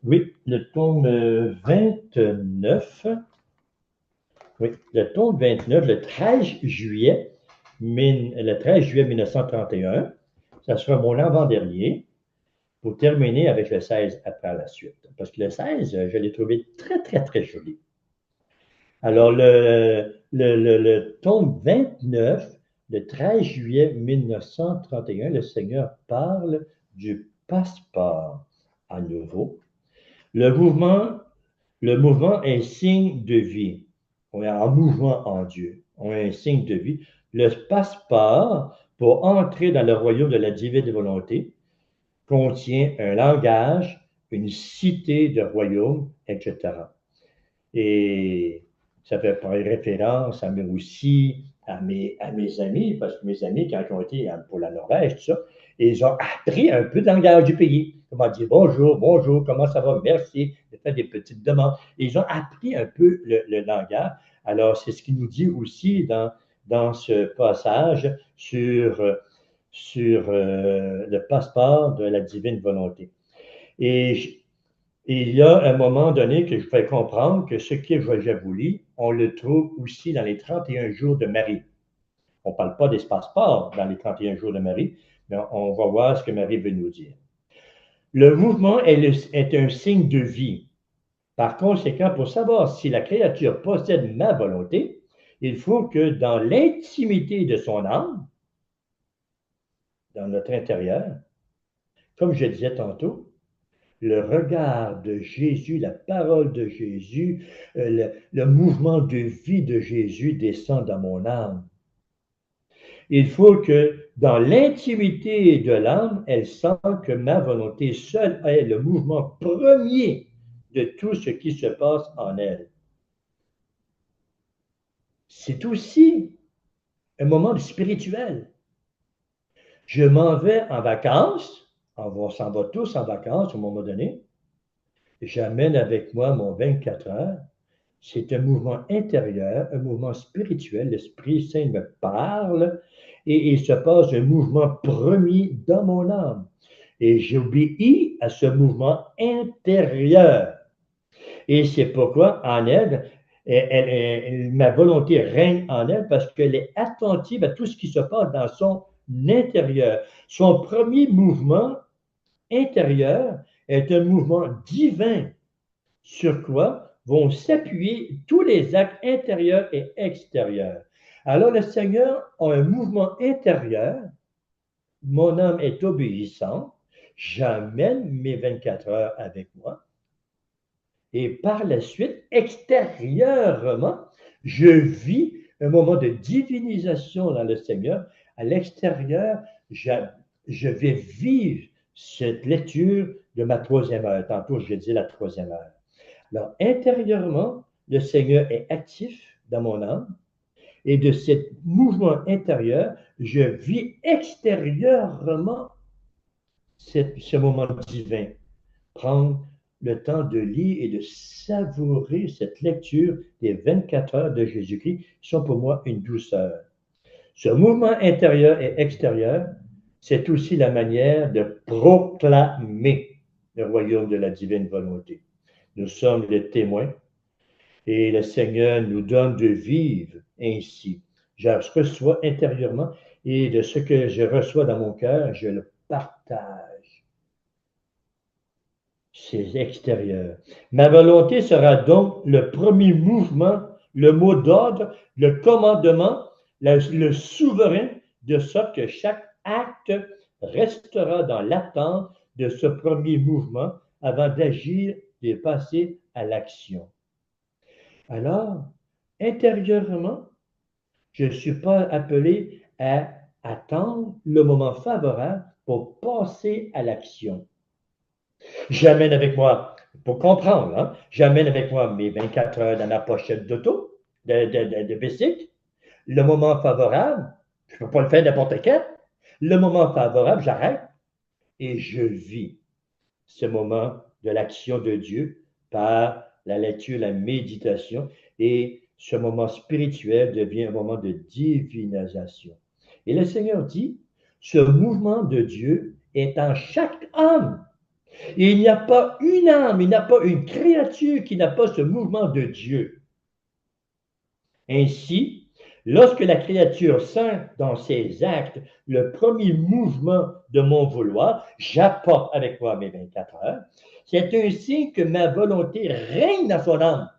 Oui, le tome 29. Oui, le tome 29, le 13 juillet 1931, ça sera mon avant-dernier pour terminer avec le 16 après la suite. Parce que le 16, je l'ai trouvé très, très, très joli. Alors, le tome 29, le 13 juillet 1931, le Seigneur parle du passeport à nouveau. Le mouvement, le mouvement est signe de vie. On est en mouvement en Dieu. On est un signe de vie. Le passeport pour entrer dans le royaume de la divine volonté contient un langage, une cité de royaume, etc. Et ça fait référence à moi aussi, à mes amis, parce que mes amis, quand ils ont été pour la Norvège, tout ça, ils ont appris un peu de langage du pays. Comment dire bonjour, bonjour, comment ça va, merci, de faire des petites demandes. Et ils ont appris un peu le langage. Alors, c'est ce qu'il nous dit aussi dans ce passage sur le passeport de la divine volonté. Et il y a un moment donné que je fais comprendre que ce qui est Jojabuli, on le trouve aussi dans les 31 jours de Marie. On ne parle pas des passeports dans les 31 jours de Marie, mais on va voir ce que Marie veut nous dire. Le mouvement est un signe de vie. Par conséquent, pour savoir si la créature possède ma volonté, il faut que dans l'intimité de son âme, dans notre intérieur, comme je disais tantôt, le regard de Jésus, la parole de Jésus, le mouvement de vie de Jésus descend dans mon âme. Il faut que dans l'intimité de l'âme, elle sent que ma volonté seule est le mouvement premier de tout ce qui se passe en elle. C'est aussi un moment spirituel. Je m'en vais en vacances, on s'en va tous en vacances à un moment donné, j'amène avec moi mon 24 heures. C'est un mouvement intérieur, un mouvement spirituel. L'Esprit Saint me parle et il se passe un mouvement premier dans mon âme. Et j'obéis à ce mouvement intérieur. Et c'est pourquoi en elle, ma volonté règne en elle parce qu'elle est attentive à tout ce qui se passe dans son intérieur. Son premier mouvement intérieur est un mouvement divin sur quoi vont s'appuyer tous les actes intérieurs et extérieurs. Alors le Seigneur a un mouvement intérieur, mon âme est obéissante, j'amène mes 24 heures avec moi, et par la suite, extérieurement, je vis un moment de divinisation dans le Seigneur. À l'extérieur, je vais vivre cette lecture de ma troisième heure. Tantôt, je dis la troisième heure. Alors, intérieurement, le Seigneur est actif dans mon âme et de ce mouvement intérieur, je vis extérieurement ce moment divin. Prendre le temps de lire et de savourer cette lecture des 24 heures de Jésus-Christ qui sont pour moi une douceur. Ce mouvement intérieur et extérieur, c'est aussi la manière de proclamer le royaume de la divine volonté. Nous sommes les témoins et le Seigneur nous donne de vivre ainsi. Je reçois intérieurement et de ce que je reçois dans mon cœur, je le partage. C'est extérieur. Ma volonté sera donc le premier mouvement, le mot d'ordre, le commandement, le souverain, de sorte que chaque acte restera dans l'attente de ce premier mouvement avant d'agir et passer à l'action. Alors, intérieurement, je ne suis pas appelé à attendre le moment favorable pour passer à l'action. J'amène avec moi, pour comprendre, hein, j'amène avec moi mes 24 heures dans ma pochette d'auto, de bicycle. Le moment favorable, je ne peux pas le faire n'importe quand. Le moment favorable, j'arrête et je vis ce moment de l'action de Dieu par la lecture, la méditation. Et ce moment spirituel devient un moment de divinisation. Et le Seigneur dit, ce mouvement de Dieu est en chaque âme. Et il n'y a pas une âme, il n'y a pas une créature qui n'a pas ce mouvement de Dieu. Ainsi, lorsque la créature sent dans ses actes le premier mouvement de mon vouloir, j'apporte avec moi mes 24 heures, c'est un signe que ma volonté règne dans son âme.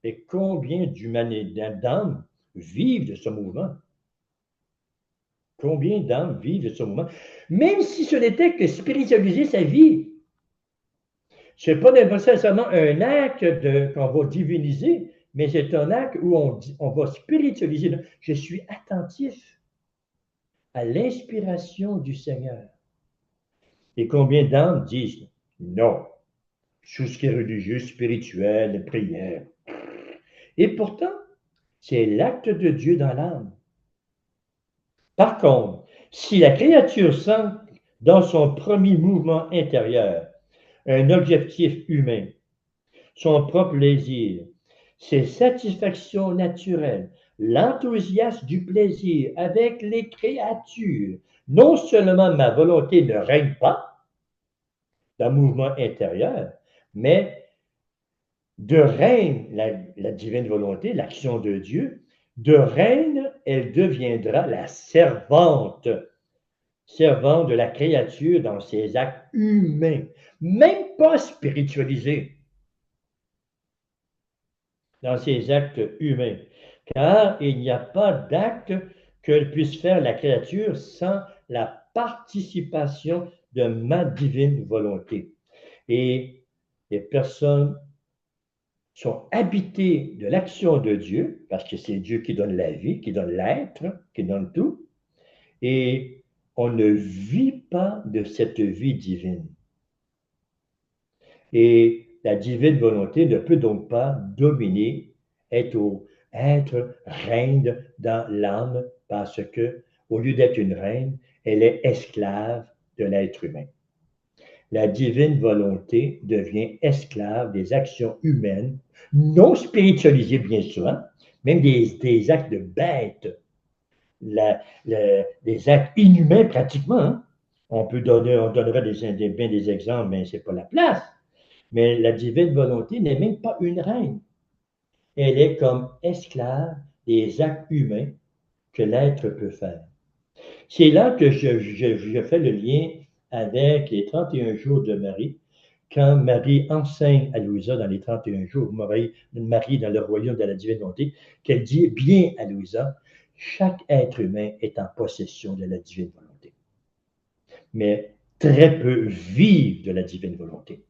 Et combien d'âmes vivent de ce mouvement? Combien d'âmes vivent de ce mouvement? Même si ce n'était que spiritualiser sa vie. Ce n'est pas nécessairement un acte qu'on va diviniser, mais c'est un acte où on va spiritualiser. Je suis attentif à l'inspiration du Seigneur. Et combien d'âmes disent non, tout ce qui est religieux, spirituel, prière. Et pourtant, c'est l'acte de Dieu dans l'âme. Par contre, si la créature sent dans son premier mouvement intérieur un objectif humain, son propre plaisir, ses satisfactions naturelles, l'enthousiasme du plaisir avec les créatures, non seulement ma volonté ne règne pas dans le mouvement intérieur, mais de règne la divine volonté, l'action de Dieu, de reine, elle deviendra la servante de la créature dans ses actes humains, même pas spiritualisés, dans ses actes humains, car il n'y a pas d'acte que puisse faire la créature sans la participation de ma divine volonté. Et les personnes sont habitées de l'action de Dieu, parce que c'est Dieu qui donne la vie, qui donne l'être, qui donne tout, et on ne vit pas de cette vie divine. Et la divine volonté ne peut donc pas dominer, être reine dans l'âme, parce que, au lieu d'être une reine, elle est esclave de l'être humain. La divine volonté devient esclave des actions humaines, non spiritualisées bien souvent, même des actes de bêtes, des actes inhumains pratiquement. Hein. On donnerait bien des exemples, mais ce n'est pas la place. Mais la divine volonté n'est même pas une reine. Elle est comme esclave des actes humains que l'être peut faire. C'est là que je fais le lien avec les 31 jours de Marie, quand Marie enseigne à Louisa dans les 31 jours, Marie dans le royaume de la divine volonté, qu'elle dit bien à Louisa, chaque être humain est en possession de la divine volonté. Mais très peu vivent de la divine volonté.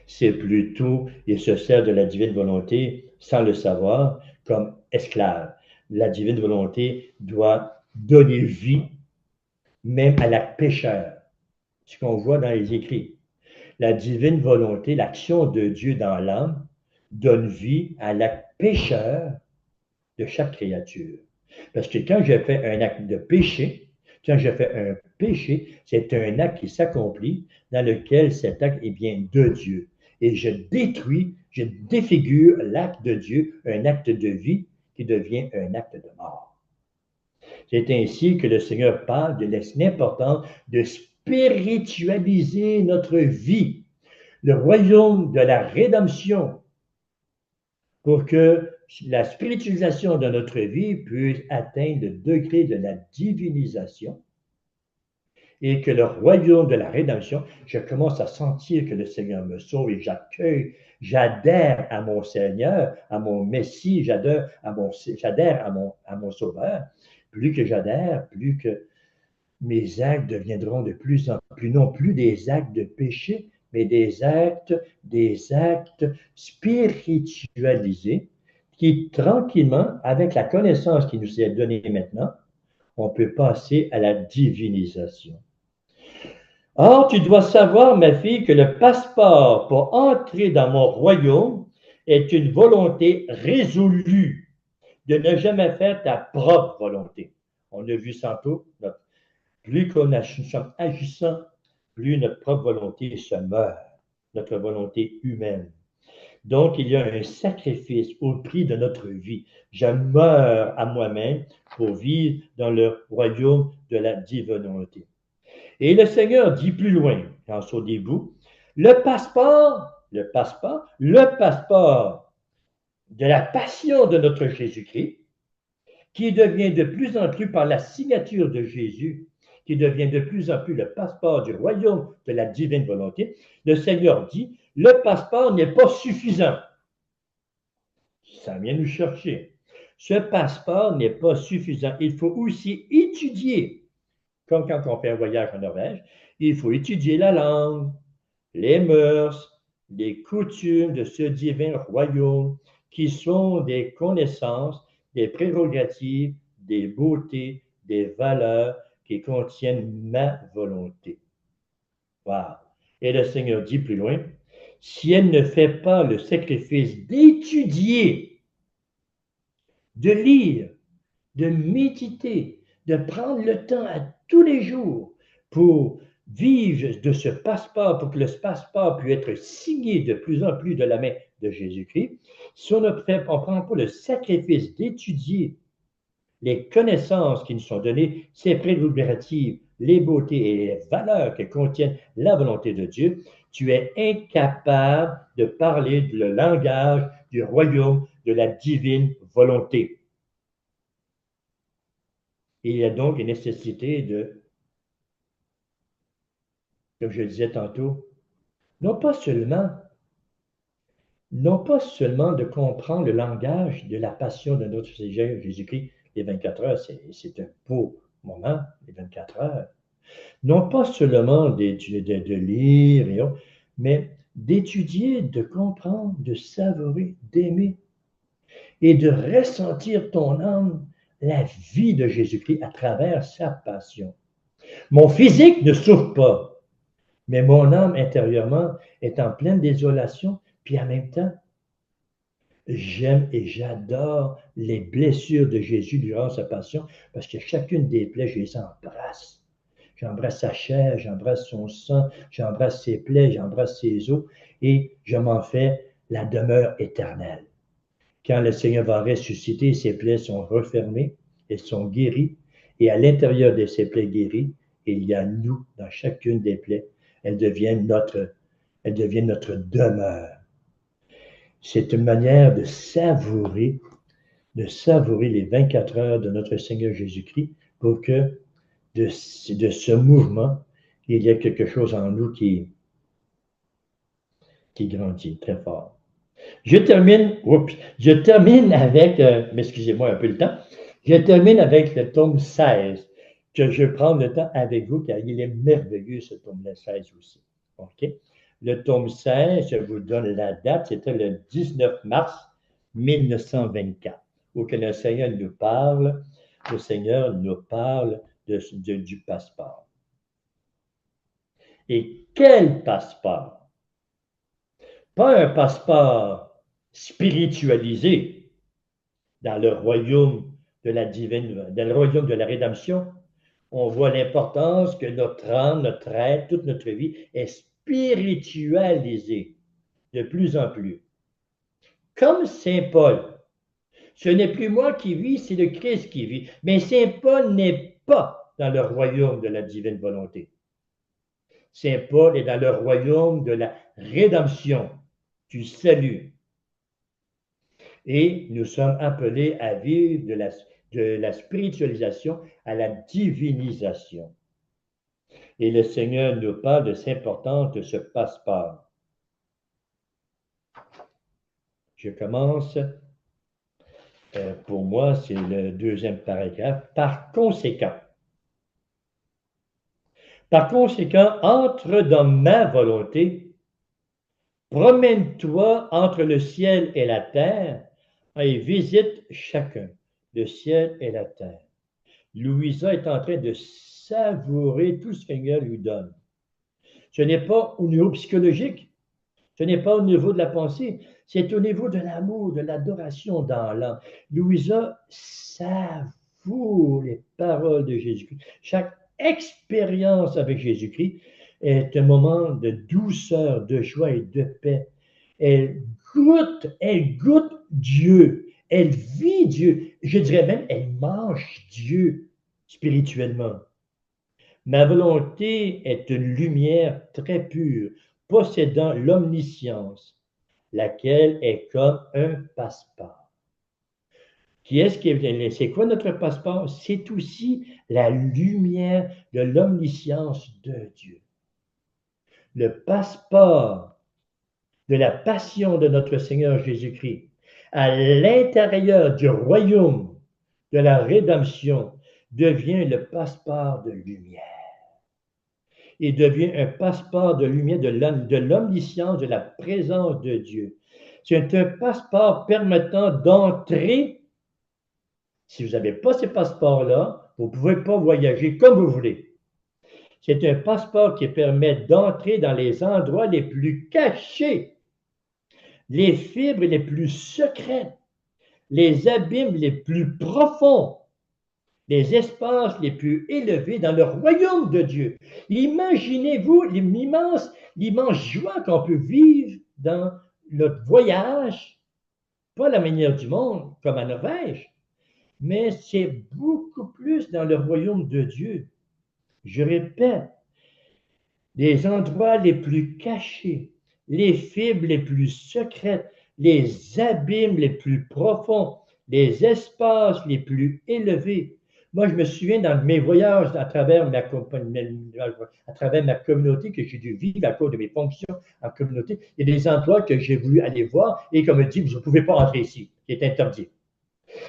C'est plutôt, il se sert de la divine volonté sans le savoir comme esclave. La divine volonté doit donner vie même à la pécheur. Ce qu'on voit dans les écrits. La divine volonté, l'action de Dieu dans l'âme, donne vie à la pécheur de chaque créature. Parce que quand je fais un acte de péché, quand je fais un péché, c'est un acte qui s'accomplit dans lequel cet acte est bien de Dieu. Et je détruis, je défigure l'acte de Dieu, un acte de vie qui devient un acte de mort. C'est ainsi que le Seigneur parle de l'importance de spiritualiser notre vie, le royaume de la rédemption, pour que la spiritualisation de notre vie puisse atteindre le degré de la divinisation et que le royaume de la rédemption, je commence à sentir que le Seigneur me sauve et j'accueille, j'adhère à mon Seigneur, à mon Messie, j'adhère à mon Sauveur. Plus que j'adhère, plus que mes actes deviendront de plus en plus, non plus des actes de péché, mais des actes spiritualisés qui, tranquillement, avec la connaissance qui nous est donnée maintenant, on peut passer à la divinisation. Or, tu dois savoir, ma fille, que le passeport pour entrer dans mon royaume est une volonté résolue de ne jamais faire ta propre volonté. On a vu tantôt, plus qu'on sommes agissants, plus notre propre volonté se meurt, notre volonté humaine. Donc, il y a un sacrifice au prix de notre vie. Je meurs à moi-même pour vivre dans le royaume de la divinité. Et le Seigneur dit plus loin, dans son début, le passeport de la passion de notre Jésus-Christ, qui devient de plus en plus par la signature de Jésus, qui devient de plus en plus le passeport du royaume de la divine volonté, le Seigneur dit, le passeport n'est pas suffisant. Ça vient nous chercher. Ce passeport n'est pas suffisant. Il faut aussi étudier, comme quand on fait un voyage en Norvège, il faut étudier la langue, les mœurs, les coutumes de ce divin royaume, qui sont des connaissances, des prérogatives, des beautés, des valeurs qui contiennent ma volonté. Wow. Et le Seigneur dit plus loin, si elle ne fait pas le sacrifice d'étudier, de lire, de méditer, de prendre le temps à tous les jours pour vivre de ce passeport, pour que le passeport puisse être signé de plus en plus de la main de Jésus-Christ, si on ne prend pas le sacrifice d'étudier les connaissances qui nous sont données, ces prérogatives, les beautés et les valeurs que contiennent la volonté de Dieu, tu es incapable de parler le langage du royaume de la divine volonté. Et il y a donc une nécessité de, comme je le disais tantôt, non pas seulement, non pas seulement de comprendre le langage de la passion de notre Seigneur Jésus-Christ, les 24 heures, c'est un beau moment, les 24 heures. Non pas seulement de lire, et autres, mais d'étudier, de comprendre, de savourer, d'aimer et de ressentir ton âme la vie de Jésus-Christ à travers sa passion. Mon physique ne souffre pas, mais mon âme intérieurement est en pleine désolation, puis en même temps, j'aime et j'adore les blessures de Jésus durant sa passion, parce que chacune des plaies, je les embrasse. J'embrasse sa chair, j'embrasse son sang, j'embrasse ses plaies, j'embrasse ses os, et je m'en fais la demeure éternelle. Quand le Seigneur va ressusciter, ses plaies sont refermées, elles sont guéries, et à l'intérieur de ces plaies guéries, il y a nous dans chacune des plaies. Elles deviennent notre demeure. C'est une manière de savourer les 24 heures de notre Seigneur Jésus-Christ pour que de ce mouvement, il y a quelque chose en nous qui grandit très fort. Je termine avec, excusez-moi un peu le temps, je termine avec le tome 16, que je prends le temps avec vous, car il est merveilleux ce tome 16 aussi. OK? Le tome 16, je vous donne la date, c'était le 19 mars 1924, où que le Seigneur nous parle du passeport. Et quel passeport? Pas un passeport spiritualisé dans le royaume de la divine, dans le royaume de la rédemption. On voit l'importance que notre âme, notre être, toute notre vie est spiritualisée de plus en plus. Comme Saint Paul, ce n'est plus moi qui vis, c'est le Christ qui vit. Mais Saint Paul n'est pas dans le royaume de la divine volonté. Saint Paul est dans le royaume de la rédemption, du salut. Et nous sommes appelés à vivre de la spiritualisation à la divinisation. Et le Seigneur nous parle de l'importance de ce passeport. Je commence. Pour moi, c'est le deuxième paragraphe. Par conséquent, entre dans ma volonté, promène-toi entre le ciel et la terre et visite chacun, le ciel et la terre. Louisa est en train de savourer tout ce que Seigneur lui donne. Ce n'est pas au niveau psychologique, ce n'est pas au niveau de la pensée, c'est au niveau de l'amour, de l'adoration dans l'âme. Louisa savoure les paroles de Jésus-Christ. Chaque expérience avec Jésus-Christ est un moment de douceur, de joie et de paix. Elle goûte Dieu, elle vit Dieu. Je dirais même, elle mange Dieu spirituellement. Ma volonté est une lumière très pure, possédant l'omniscience, laquelle est comme un passeport. C'est quoi notre passeport? C'est aussi la lumière de l'omniscience de Dieu. Le passeport de la passion de notre Seigneur Jésus-Christ à l'intérieur du royaume de la rédemption devient le passeport de lumière. Il devient un passeport de lumière de l'omniscience, de la présence de Dieu. C'est un passeport permettant d'entrer. Si vous n'avez pas ce passeport-là, vous ne pouvez pas voyager comme vous voulez. C'est un passeport qui permet d'entrer dans les endroits les plus cachés, les fibres les plus secrètes, les abîmes les plus profonds, les espaces les plus élevés dans le royaume de Dieu. Imaginez-vous l'immense joie qu'on peut vivre dans notre voyage, pas la manière du monde comme à Norvège, mais c'est beaucoup plus dans le royaume de Dieu. Je répète, les endroits les plus cachés, les fibres les plus secrètes, les abîmes les plus profonds, les espaces les plus élevés. Moi, je me souviens dans mes voyages à travers ma communauté que j'ai dû vivre à cause de mes fonctions en communauté, il y a des endroits que j'ai voulu aller voir et comme me dit, vous ne pouvez pas entrer ici, c'est interdit.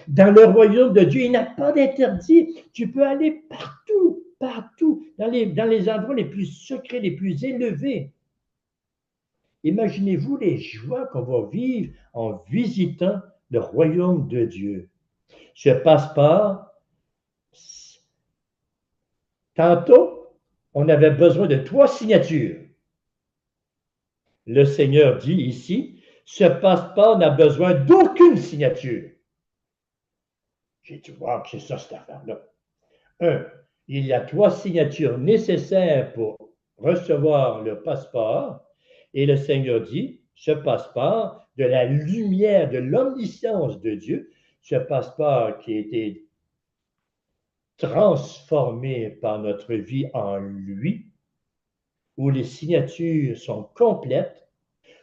Dans le royaume de Dieu, il n'y a pas d'interdit. Tu peux aller partout, partout, dans les endroits les plus secrets, les plus élevés. Imaginez-vous les joies qu'on va vivre en visitant le royaume de Dieu. Ce passeport, tantôt, on avait besoin de 3 signatures. Le Seigneur dit ici, ce passeport n'a besoin d'aucune signature. J'ai dit, wow, c'est ça cette affaire-là. 1. Il y a 3 signatures nécessaires pour recevoir le passeport. Et le Seigneur dit, ce passeport de la lumière, de l'omniscience de Dieu, ce passeport qui a été transformé par notre vie en lui, où les signatures sont complètes,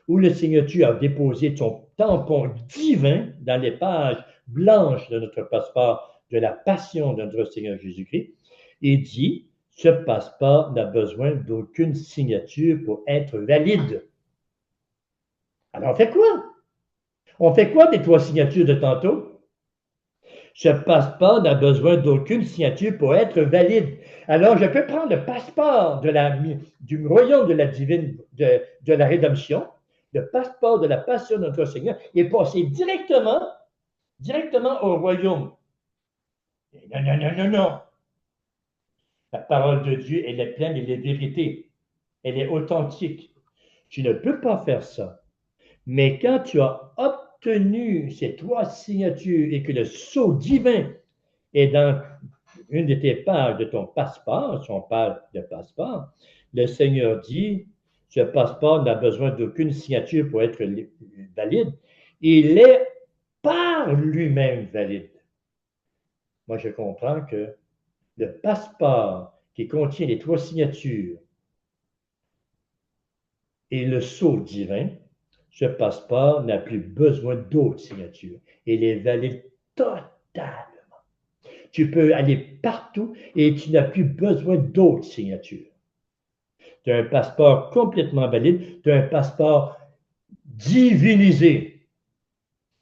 où le Seigneur a déposé son tampon divin dans les pages blanches de notre passeport de la passion de notre Seigneur Jésus-Christ, et dit, ce passeport n'a besoin d'aucune signature pour être valide. Alors on fait quoi? On fait quoi des 3 signatures de tantôt? Ce passeport n'a besoin d'aucune signature pour être valide. Alors je peux prendre le passeport du royaume de la divine, de la rédemption, le passeport de la passion de notre Seigneur et passer directement au royaume. Non, non, non, non, non. La parole de Dieu, elle est pleine, elle est vérité. Elle est authentique. Tu ne peux pas faire ça. Mais quand tu as obtenu ces 3 signatures et que le sceau divin est dans une de tes pages de ton passeport, son page de passeport, le Seigneur dit, ce passeport n'a besoin d'aucune signature pour être valide. Il est par lui-même valide. Moi, je comprends que le passeport qui contient les 3 signatures et le sceau divin, ce passeport n'a plus besoin d'autres signatures. Il est valide totalement. Tu peux aller partout et tu n'as plus besoin d'autres signatures. Tu as un passeport complètement valide, tu as un passeport divinisé,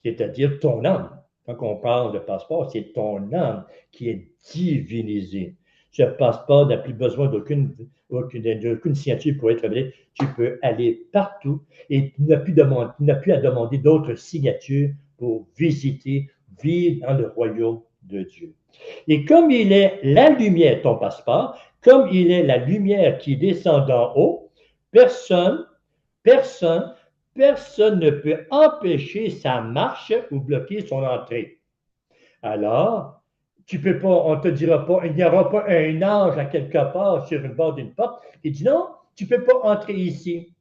c'est-à-dire ton âme. Quand on parle de passeport, c'est ton âme qui est divinisée. Ce passeport n'a plus besoin d'aucune signature pour être valide. Tu peux aller partout et tu n'as plus à demander d'autres signatures pour visiter, vivre dans le royaume de Dieu. Et comme il est la lumière, ton passeport, comme il est la lumière qui descend d'en haut, personne ne peut empêcher sa marche ou bloquer son entrée. Alors, tu peux pas, on ne te dira pas, il n'y aura pas un ange à quelque part sur le bord d'une porte qui dit non, tu ne peux pas entrer ici.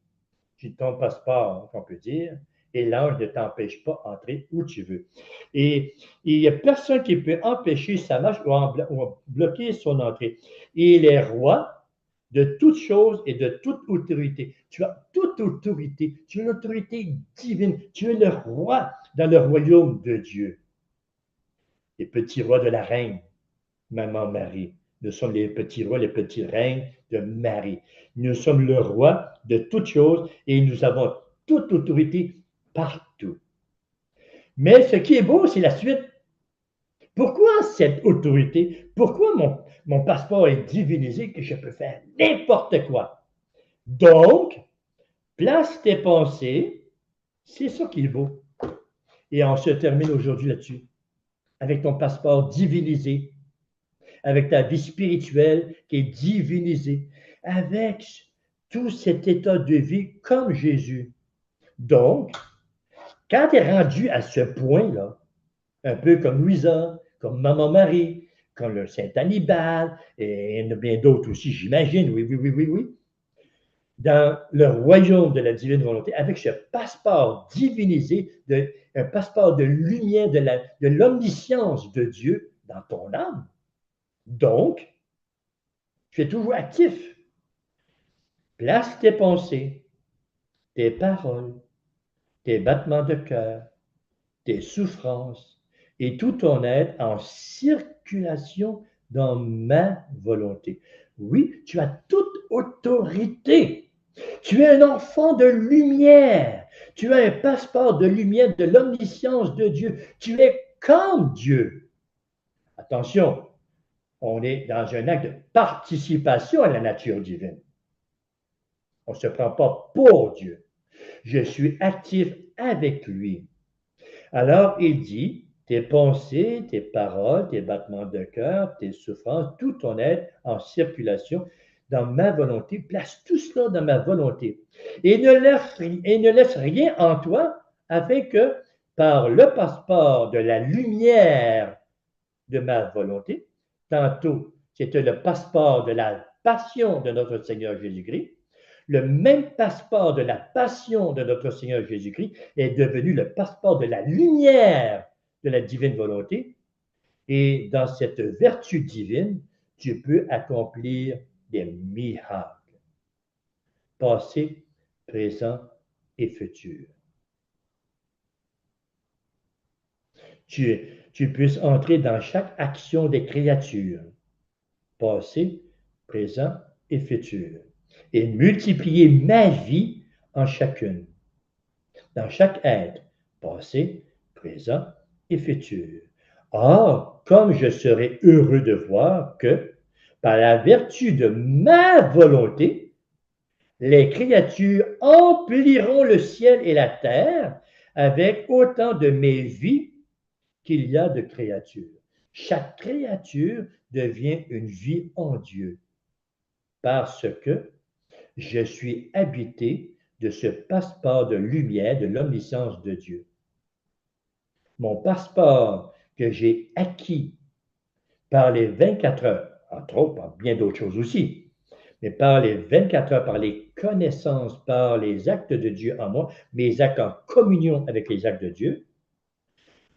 c'est ton passeport, qu'on peut dire, et l'ange ne t'empêche pas d'entrer où tu veux. Et il n'y a personne qui peut empêcher sa marche ou bloquer son entrée. Il est roi de toutes choses et de toute autorité. Tu as toute autorité. Tu as une autorité divine. Tu es le roi dans le royaume de Dieu. Les petits rois de la reine, Maman Marie. Nous sommes les petits rois, les petits reines de Marie. Nous sommes le roi de toutes choses et nous avons toute autorité partout. Mais ce qui est beau, c'est la suite. Pourquoi cette autorité? Pourquoi mon passeport est divinisé que je peux faire n'importe quoi? Donc, place tes pensées, c'est ça qui est beau. Et on se termine aujourd'hui là-dessus, avec ton passeport divinisé, avec ta vie spirituelle qui est divinisée, avec tout cet état de vie comme Jésus. Donc, quand tu es rendu à ce point-là, un peu comme Louisa, comme Maman Marie, comme le Saint Hannibal, et il y en a bien d'autres aussi, j'imagine, oui, oui, oui, oui, oui, dans le royaume de la divine volonté, avec ce passeport divinisé, un passeport de lumière de l'omniscience de Dieu dans ton âme. Donc, tu es toujours actif. Place tes pensées, tes paroles, tes battements de cœur, tes souffrances et tout ton être en circulation dans ma volonté. Oui, tu as toute autorité. Tu es un enfant de lumière. Tu as un passeport de lumière de l'omniscience de Dieu. Tu es comme Dieu. Attention, on est dans un acte de participation à la nature divine. On ne se prend pas pour Dieu. Je suis actif avec lui. Alors, il dit, tes pensées, tes paroles, tes battements de cœur, tes souffrances, tout ton être en circulation dans ma volonté, place tout cela dans ma volonté. Et ne laisse rien en toi afin que, par le passeport de la lumière de ma volonté, tantôt c'était le passeport de la passion de notre Seigneur Jésus-Christ, le même passeport de la passion de notre Seigneur Jésus-Christ est devenu le passeport de la lumière de la divine volonté. Et dans cette vertu divine, tu peux accomplir des miracles, passé, présent et futur. Tu puisses entrer dans chaque action des créatures, passé, présent et futur, et multiplier ma vie en chacune, dans chaque être, passé, présent et futur. Or, comme je serai heureux de voir que, par la vertu de ma volonté, les créatures empliront le ciel et la terre avec autant de mes vies qu'il y a de créatures. Chaque créature devient une vie en Dieu parce que je suis habité de ce passeport de lumière de l'omniscience de Dieu. Mon passeport que j'ai acquis par les 24 heures, entre autres, par bien d'autres choses aussi, mais par les 24 heures, par les connaissances, par les actes de Dieu en moi, mes actes en communion avec les actes de Dieu,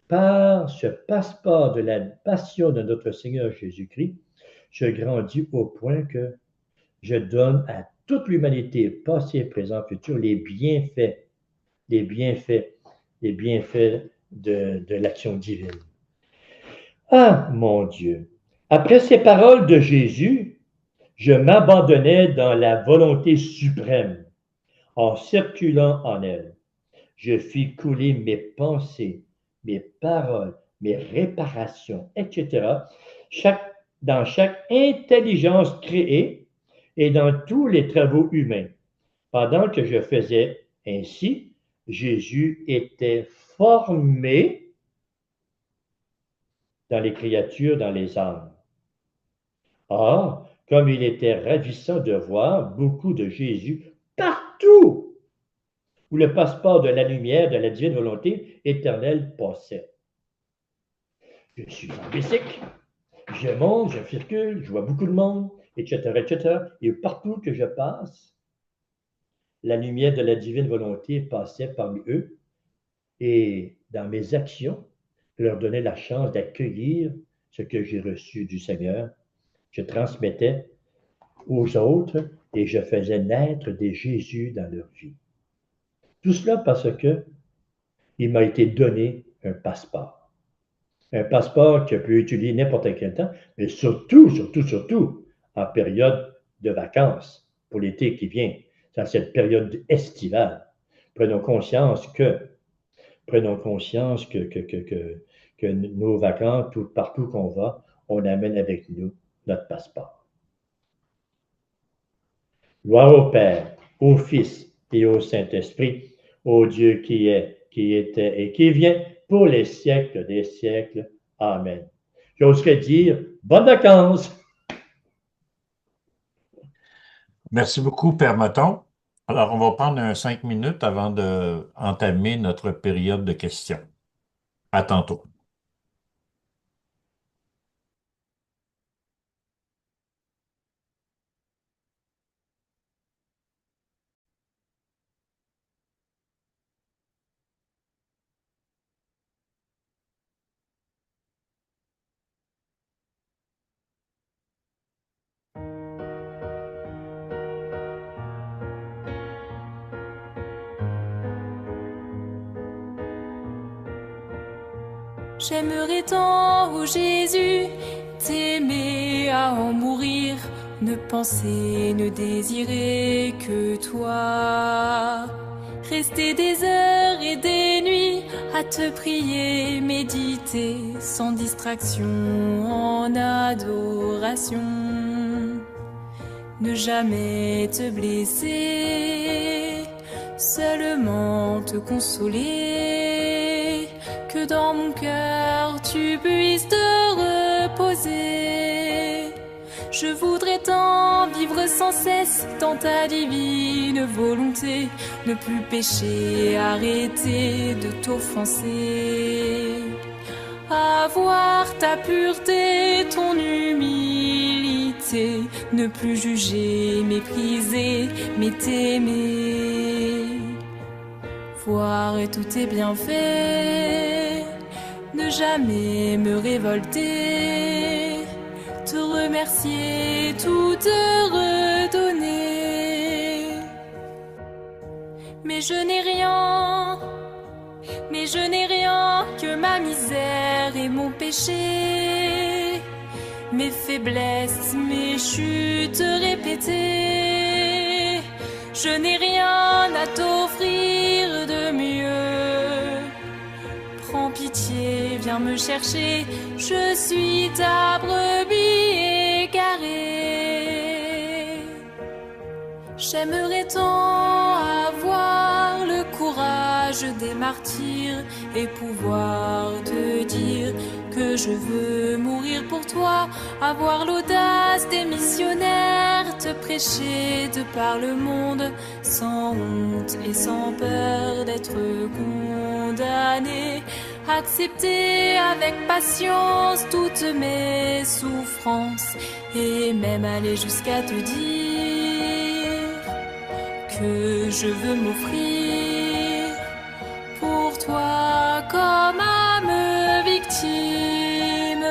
par ce passeport de la passion de notre Seigneur Jésus-Christ, je grandis au point que je donne à toute l'humanité, passé, présent, futur, les bienfaits, les bienfaits de l'action divine. Ah, mon Dieu! Après ces paroles de Jésus, je m'abandonnais dans la volonté suprême, en circulant en elle. Je fis couler mes pensées, mes paroles, mes réparations, etc., dans chaque intelligence créée et dans tous les travaux humains. Pendant que je faisais ainsi, Jésus était formé dans les créatures, dans les âmes. Or, comme il était ravissant de voir beaucoup de Jésus partout où le passeport de la lumière de la divine volonté éternelle passait. Je suis en bicycle, je monte, je circule, je vois beaucoup de monde, etc., etc. Et partout que je passe, la lumière de la divine volonté passait parmi eux et dans mes actions, je leur donnais la chance d'accueillir ce que j'ai reçu du Seigneur. Je transmettais aux autres et je faisais naître des Jésus dans leur vie. Tout cela parce que il m'a été donné un passeport. Un passeport que peut utiliser n'importe quel temps, mais surtout, en période de vacances pour l'été qui vient, dans cette période estivale. Prenons conscience que, prenons conscience que nos vacances, partout qu'on va, on amène avec nous notre passeport. Gloire au Père, au Fils et au Saint-Esprit, au Dieu qui est, qui était et qui vient pour les siècles des siècles. Amen. J'oserais dire bonnes vacances. Merci beaucoup, Père Maton. Alors, on va prendre 5 minutes avant d'entamer notre période de questions. À tantôt. J'aimerais tant, ô Jésus, t'aimer à en mourir, ne penser, ne désirer que toi. Rester des heures et des nuits à te prier, méditer, sans distraction, en adoration. Ne jamais te blesser, seulement te consoler, que dans mon cœur tu puisses te reposer. Je voudrais tant vivre sans cesse dans ta divine volonté, ne plus pécher, arrêter de t'offenser. Avoir ta pureté, ton humilité, ne plus juger, mépriser, mais t'aimer. Voir tous tes bienfaits, ne jamais me révolter, te remercier, tout te redonner. Mais je n'ai rien, mais je n'ai rien que ma misère et mon péché, mes faiblesses, mes chutes répétées. Je n'ai rien à t'offrir de mieux. Prends pitié, viens me chercher, je suis ta brebis égarée. J'aimerais tant avoir le courage des martyrs et pouvoir te dire que je veux mourir pour toi, avoir l'audace des missionnaires, te prêcher de par le monde, sans honte et sans peur d'être condamné, accepter avec patience toutes mes souffrances et même aller jusqu'à te dire que je veux m'offrir pour toi comme âme victime.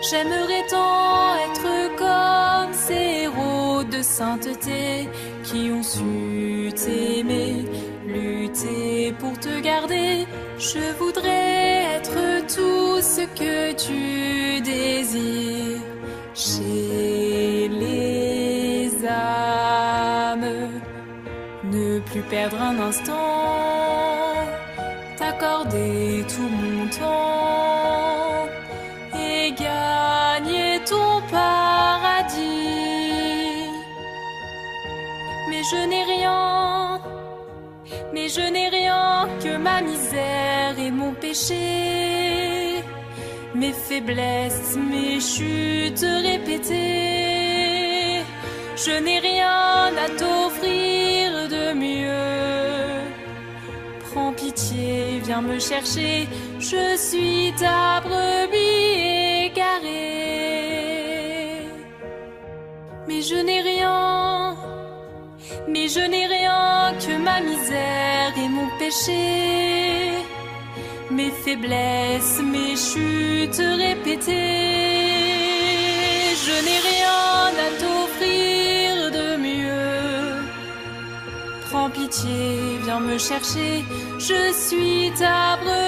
J'aimerais tant être comme ces héros de sainteté qui ont su t'aimer, lutter pour te garder. Je voudrais être tout ce que tu désires chez les âmes. Ne plus perdre un instant, t'accorder tout mon temps et gagner ton paradis. Mais je n'ai rien, mais je n'ai rien que ma misère et mon péché, mes faiblesses, mes chutes répétées. Je n'ai rien à t'offrir de mieux. Prends pitié, viens me chercher, je suis ta brebis égarée. Mais je n'ai rien, mais je n'ai rien que ma misère et mon péché, mes faiblesses, mes chutes répétées. Je n'ai rien à t'offrir de mieux. Prends pitié, viens me chercher, je suis ta brebis.